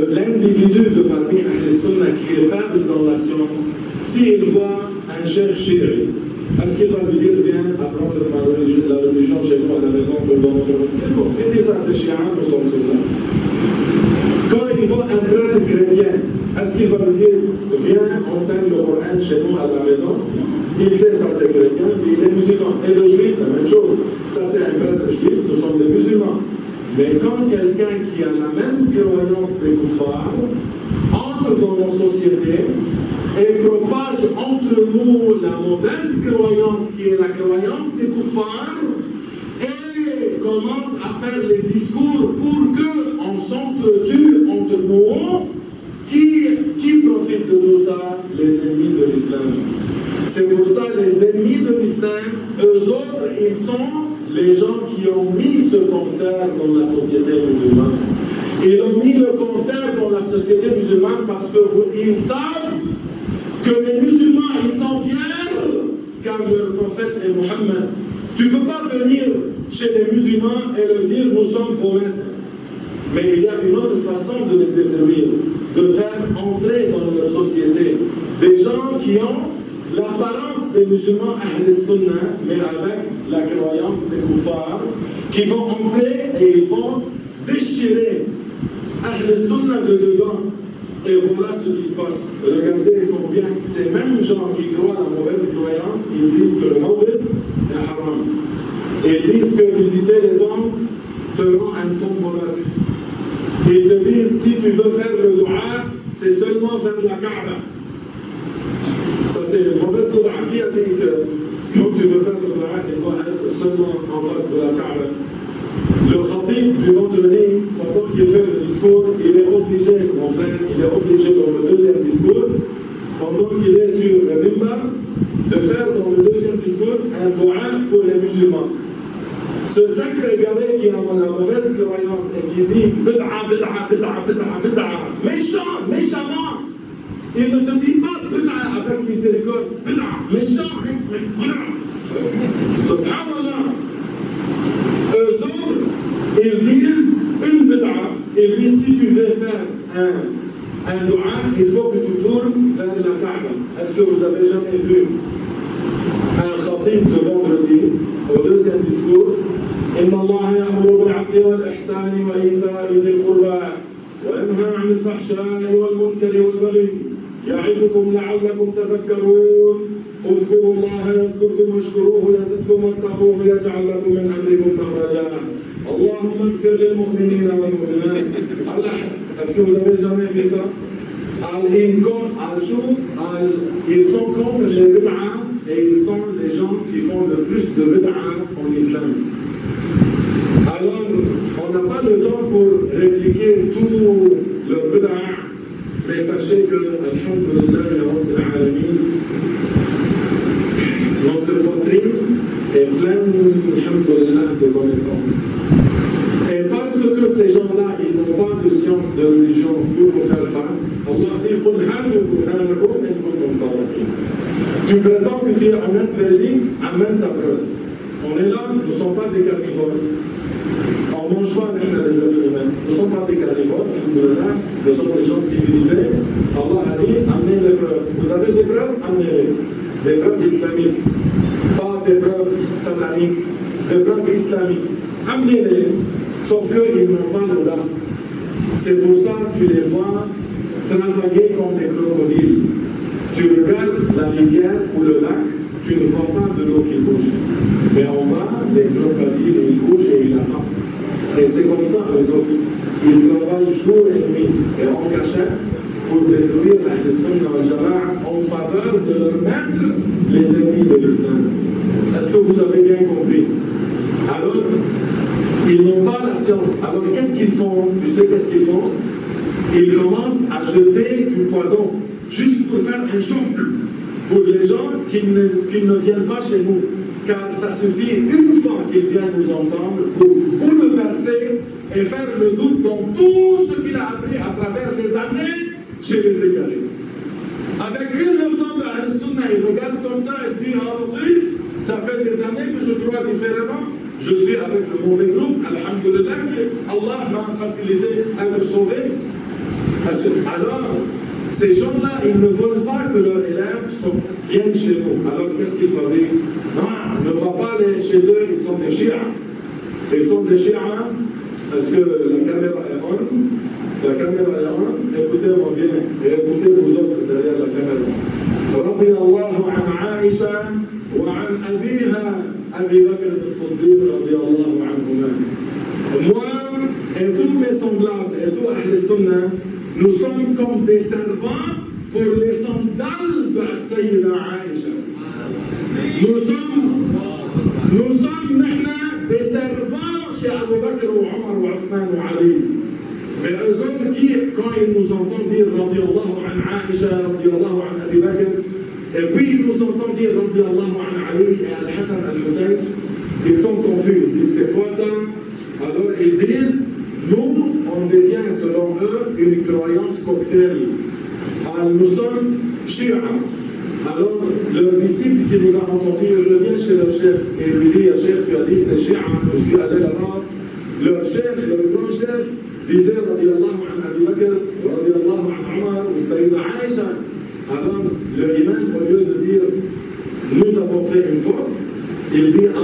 l'individu de parmi Ahl-Sunnah qui est faible dans la science, s'il voit un chef chiite, est-ce qu'il va lui dire viens apprendre la religion chez nous à la maison ou dans notre mosquée? Bon, il dit ça c'est chiite, nous sommes soldats. Quand il voit un prêtre chrétien, est-ce qu'il va lui dire viens enseigne le Coran chez nous à la maison? Il sait ça c'est chrétien, mais il est musulman. Et le juif, la même chose. Ça c'est un prêtre juif, nous sommes des musulmans. Mais quand quelqu'un qui a la même croyance des kuffars entre dans nos sociétés et propage entre nous la mauvaise croyance qui est la croyance des kuffars et commence à faire les discours pour qu'on s'entretue entre nous, qui profite de tout ça? Les ennemis de l'islam. C'est pour ça les ennemis de l'islam, eux autres, ils sont les gens qui ont mis ce concert dans la société musulmane. Ils ont mis le concert dans la société musulmane parce qu'ils savent que les musulmans, ils sont fiers car leur prophète est Mohammed. Tu ne peux pas venir chez les musulmans et leur dire nous sommes vos maîtres. Mais il y a une autre façon de les détruire, de faire entrer dans leur société des gens qui ont l'apparence des musulmans Ahl-Sunnah, mais avec la croyance des kuffars, qui vont entrer et ils vont déchirer Ahl-Sunnah de dedans. Et voilà ce qui se passe. Regardez combien ces mêmes gens qui croient à la mauvaise croyance, ils disent que le Mawlid est haram. Et ils disent que visiter les tombes te rend un te disent si tu veux faire le dua, c'est seulement vers la Kaaba. Ça, c'est une mauvaise dua qui a dit que quand tu veux faire le dua, il doit être seulement en face de la Kaaba. Le khatib du vendredi, pendant qu'il fait le discours, il est obligé, mon frère, il est obligé dans le deuxième discours, pendant qu'il est sur le mimbar, de faire dans le deuxième discours un dua pour les musulmans. Ce secte égaré qui a la mauvaise croyance et qui dit bid'a, bid'a, bid'a, bid'a, bid'a, méchant, méchamment, il ne te dit pas bid'a avec miséricorde, bid'a, méchant, bid'a. Subhanallah. Eux autres, ils disent une bid'a, ils disent si tu veux faire un dua, il faut que tu tournes vers la Kaaba. Est-ce que vous avez jamais vu un khatib de vendredi au deuxième discours? إن الله يأمر بالعدل والإحسان وإيتاء ذي القربى وينهى عن الفحشاء والمنكر والبغي يعظكم لعلكم تذكرون اذكروا الله يذكركم واشكروه يزدكم واتقوه يجعل لكم من أمركم مخرجا اللهم اغفر للمؤمنين والمؤمنات. Est-ce que vous avez jamais fait ça? Ils sont contre les bid'a et ils sont les gens qui font le plus de bid'a en islam. Alors, on n'a pas le temps pour répliquer tout le bid'a, mais sachez que, alhamdulillah, Rabbil Alamin, notre poitrine est pleine, alhamdulillah, de connaissances. Et parce que ces gens-là, ils n'ont pas de science de religion pour nous faire face, Allah dit « Qul hatu burhanakum in kuntum sadiqin » Tu prétends que tu es un maître véridique, amène ta preuve. On est là, nous ne sommes pas des carnivores. On ne mange pas avec les êtres humains. Nous ne sommes pas des carnivores, nous sommes des gens civilisés. Allah a dit « Amenez les preuves ». Vous avez des preuves? Amenez-les. Des preuves islamiques. Pas des preuves sataniques. Des preuves islamiques. Amenez-les. Sauf qu'ils n'ont pas l'audace. C'est pour ça que tu les vois travailler comme des crocodiles. Tu regardes la rivière ou le lac, tu ne vois pas de l'eau qui bouge. Mais en bas, les crocodiles, ils bougent et ils attendent. Et c'est comme ça, eux autres. Ils travaillent jour et nuit et en cachette pour détruire la Sunna al-Jama'a en faveur de leur maître, les ennemis de l'islam. Est-ce que vous avez bien compris? Alors, ils n'ont pas la science. Alors qu'est-ce qu'ils font? Tu sais qu'est-ce qu'ils font? Ils commencent à jeter du poison, juste pour faire un choc pour les gens qui ne viennent pas chez nous. Car ça suffit une fois qu'ils viennent nous entendre pour bouleverser et faire le doute dans tout ce qu'il a appris à travers les années chez les égarés. Avec une leçon de Al-Sunnah, ils regardent comme ça et disent « ça fait des années que je crois différemment. Je suis avec le mauvais groupe, alhamdulillah, Allah m'a facilité à être sauvé. » Alors, ces gens-là, ils ne veulent pas que leurs élèves viennent chez nous. Alors, qu'est-ce qu'ils fabriquent? Non, ne va pas chez eux, ils sont des chiites. Ils sont des chiites parce que la caméra est on. La caméra est on. Écoutez-moi bien et écoutez vous autres derrière la caméra. رضي الله عن عائشة وعن أبيها أبي بكر الصديق رضي الله عنهما. Moi et tous mes semblables et tous Ahl Sunnah, nous sommes comme des servants pour les sandales de la Sayyida Aïcha. Nous sommes maintenant des servants chez Abu Bakr ou Omar ou Othman ou Ali. Mais eux autres qui, quand ils nous entendent dire Radiallahu an Aïcha, Radiallahu an Abi Bakr, et puis ils nous entendent dire Radiallahu an Ali et Al-Hassan Al-Hussein, ils sont confus. Ils disent c'est quoi ça? Alors ils disent nous, on détient selon eux une croyance cocktail. Alors, nous sommes chiites. Alors, leur disciple qui nous a entendus revient chez leur chef et lui dit, chef, tu as dit c'est chiite, je suis allé là-bas. Leur chef, leur grand chef, disait, radiallahu an Abi Bakr, radiallahu an Omar, ou Sayyida Aïcha. Alors, le imam, au lieu de dire, nous avons fait une faute, il dit, ah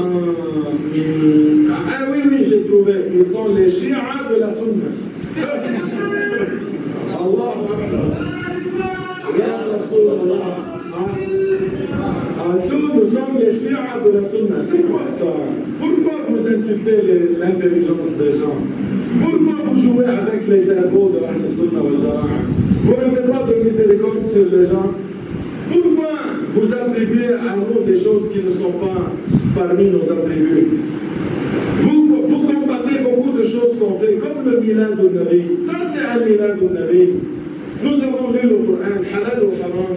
oui, oui, j'ai trouvé, ils sont les chiites de la sunna. Allahu Akbar. Ya Rasulallah. En dessous, nous sommes les chiites de la sunna. C'est quoi ça? Pourquoi vous insultez l'intelligence des gens? Pourquoi vous jouez avec les cerveaux de Ahl Sunnah wal Jama'a? Vous n'avez pas de miséricorde sur les gens? Pourquoi vous attribuez à nous des choses qui ne sont pas parmi nos attributs? Vous combattez beaucoup de choses qu'on fait, comme le Milad al-Nabi. Ça, c'est un Milad al-Nabi. Nous avons lu le Coran, halal ou haram.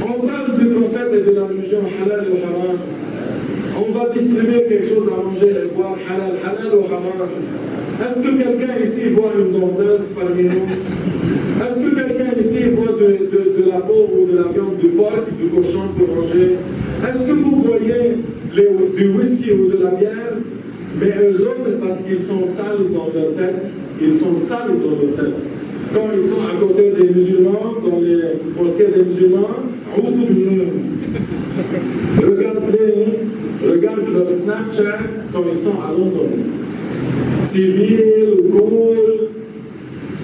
On parle du prophète et de la religion, halal ou haram. On va distribuer quelque chose à manger et boire, halal ou haram. Est-ce que quelqu'un ici voit une danseuse parmi nous? Est-ce que quelqu'un ici voit de la peau ou de la viande du porc, du cochon pour manger? Est-ce que vous voyez du whisky ou de la bière? Mais eux autres, parce qu'ils sont sales dans leur tête, ils sont sales dans leur tête. Quand ils sont à côté des musulmans, dans les mosquées des musulmans, regarde leur Snapchat quand ils sont à London. Civil ou cool,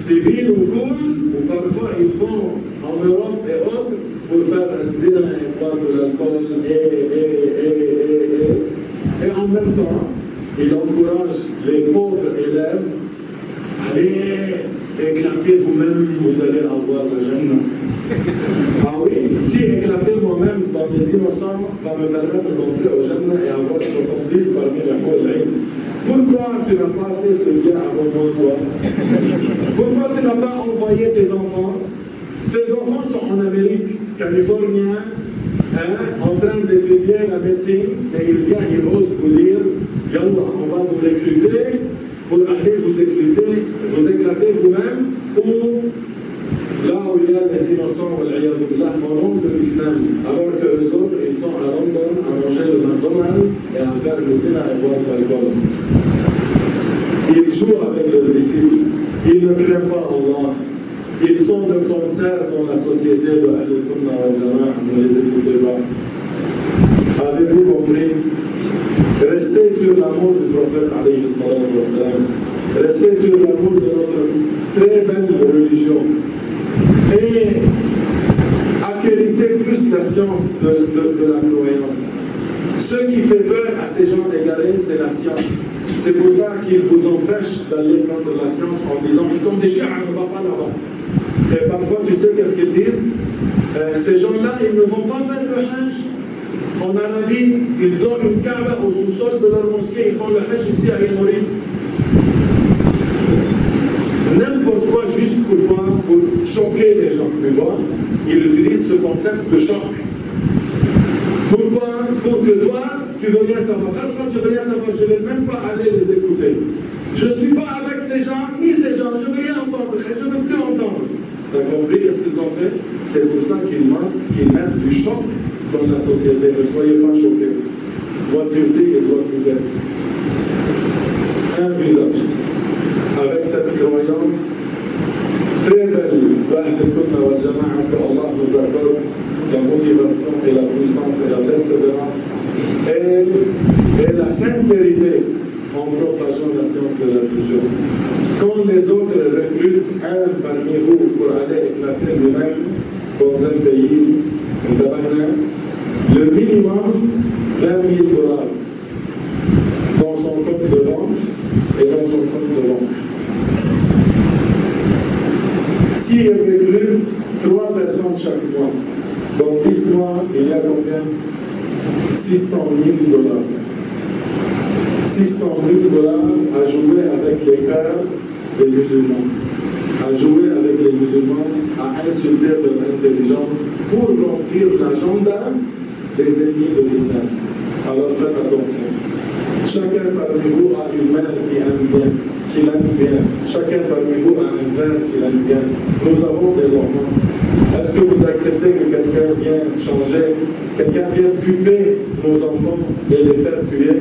ou parfois ils vont en Europe et autres pour faire un zina et boire de l'alcool et en même temps, ils encouragent les pauvres élèves. Allez, éclatez vous-même, vous allez avoir la Jannah. Ah oui, si éclater moi-même dans les innocents va me permettre d'entrer au Jannah et avoir 70 parmi les Houl'Aïn. Pourquoi tu n'as pas fait ce bien avant moi, toi? Pourquoi tu n'as pas envoyé tes enfants? Ces enfants sont en Amérique, californiens, en train d'étudier la médecine, et ils osent vous dire, Yallah, on va vous recruter pour aller vous éclater vous-même, ou là où il y a des innocents, au nom de l'islam, alors que eux autres, ils sont à London à manger le McDonald's et à faire le zina et boire de l'alcool. Ils jouent avec leurs disciples, ils ne craignent pas Allah, ils sont de concert dans la société de Ahl Sunnah wal Jama'a, ne les écoutez pas. Avez-vous compris? Restez sur l'amour du prophète alayhi salatu wassalam. Restez sur l'amour de notre très belle religion. Et acquérissez plus la science de la croyance. Ce qui fait peur à ces gens égarés, c'est la science. C'est pour ça qu'ils vous empêchent d'aller prendre la science en disant ils sont des chiens, on ne va pas là-bas. Et parfois, tu sais qu'est-ce qu'ils disent? Ces gens-là, ils ne vont pas faire le Hajj. En Arabie, ils ont une Kaaba au sous-sol de leur mosquée, ils font le Hajj ici à l'île Maurice. N'importe quoi, juste pour choquer les gens, tu vois. Ils utilisent ce concept de choc. Pourquoi? Pour que toi, tu veux rien savoir. Je veux rien savoir, je ne vais même pas aller les écouter. Je ne suis pas avec ces gens, ni ces gens, je ne veux rien entendre, je ne veux plus entendre. Tu as compris qu'est-ce qu'ils ont fait? C'est pour ça qu'ils mettent du choc dans la société. Ne soyez pas choqués. What you see is what you get. Un visage. Avec cette croyance très belle d'Ahl Sunnah wal Jama'a, que Allah nous accorde la motivation et la puissance et la persévérance et la sincérité en propageant la science de la religion. Quand les autres recrutent un parmi vous pour aller éclater lui-même dans un pays, le minimum 20 000 $ dans son compte de vente et dans son compte de banque. Si elle recrute 3 personnes chaque mois, dans 10 mois, il y a combien? 600 000 $. 600 000 $ à jouer avec les cœurs des musulmans, à jouer avec les musulmans, à insulter leur intelligence pour remplir l'agenda des ennemis de l'islam. Alors faites attention. Chacun parmi vous a une mère qui aime bien, Chacun parmi vous a un père qui l'aime bien. Nous avons des enfants. Est-ce que vous acceptez que quelqu'un vienne changer, quelqu'un vienne occuper nos enfants et les faire tuer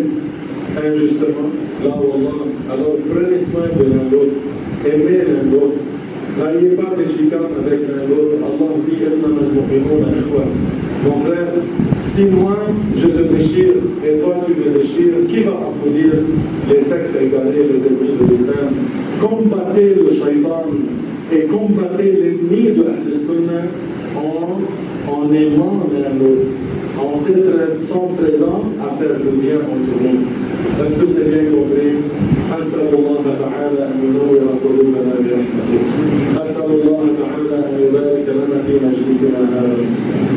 injustement? Là, Allah. Alors prenez soin de l'un l'autre, aimez l'un l'autre. N'ayez pas des chicanes avec l'un l'autre. Allah dit mon frère, si moi je te déchire et toi tu me déchires, qui va applaudir les sectes égarées, les ennemis de l'islam? Combattez le shaitan et combattez l'ennemi de Ahl Sunnah en aimant l'un l'autre, en s'entraidant à faire le bien entre nous. Est-ce que c'est bien compris? أسأل الله تعالى أن ينور قلوبنا برحمته. أسأل الله تعالى أن يبارك لنا في مجلسنا هذا.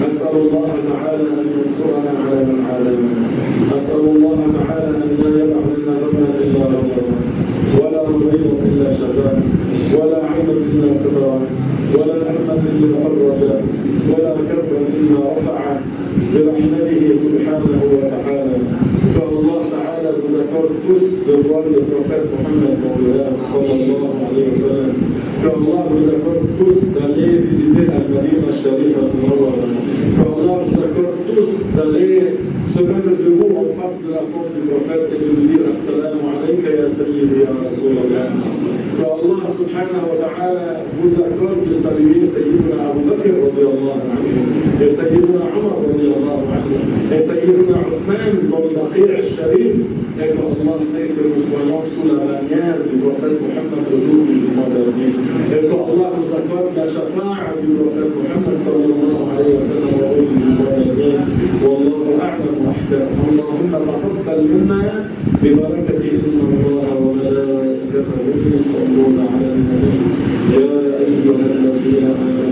أسأل الله تعالى أن ينصرنا على من عادانا. أسأل الله تعالى أن لا يدع منا ذنبا إلا غفره، ولا مريضا إلا شفاه، ولا عيبا إلا ستره، ولا هما إلا فرجه، ولا كربا إلا رفعه برحمته سبحانه وتعالى. فالله تعالى vous accorde tous de voir le prophète Mohammed sallallahu alayhi wa sallam. qu'Allah vous accorde tous d'aller visiter Al-Madina Sharif Al-Munawwara. qu'Allah vous accorde tous d'aller se mettre debout en face de la tombe du prophète et de lui dire Assalamu alayka ya sayyidi ya Rasulallah. qu'Allah subhanahu wa ta'ala vous accorde de saluer Sayyidina Abu Bakr radiyallahu anhu et Sayyidina Umar radiyallahu anhu et Sayyidina Othman dans le Baqi' al-Sharif, et qu'Allah fait que nous soyons sous la bannière du prophète Mohammed au jour du jugement dernier. Et qu'Allah nous accorde la shafa'a du prophète Mohammed sallallahu alayhi wa sallam au jour du jugement dernier. والله أعلم وأحكم. اللهم تقبل منا ببركة إن الله وملائكته يصلون على النبي يا أيها الذين آمنوا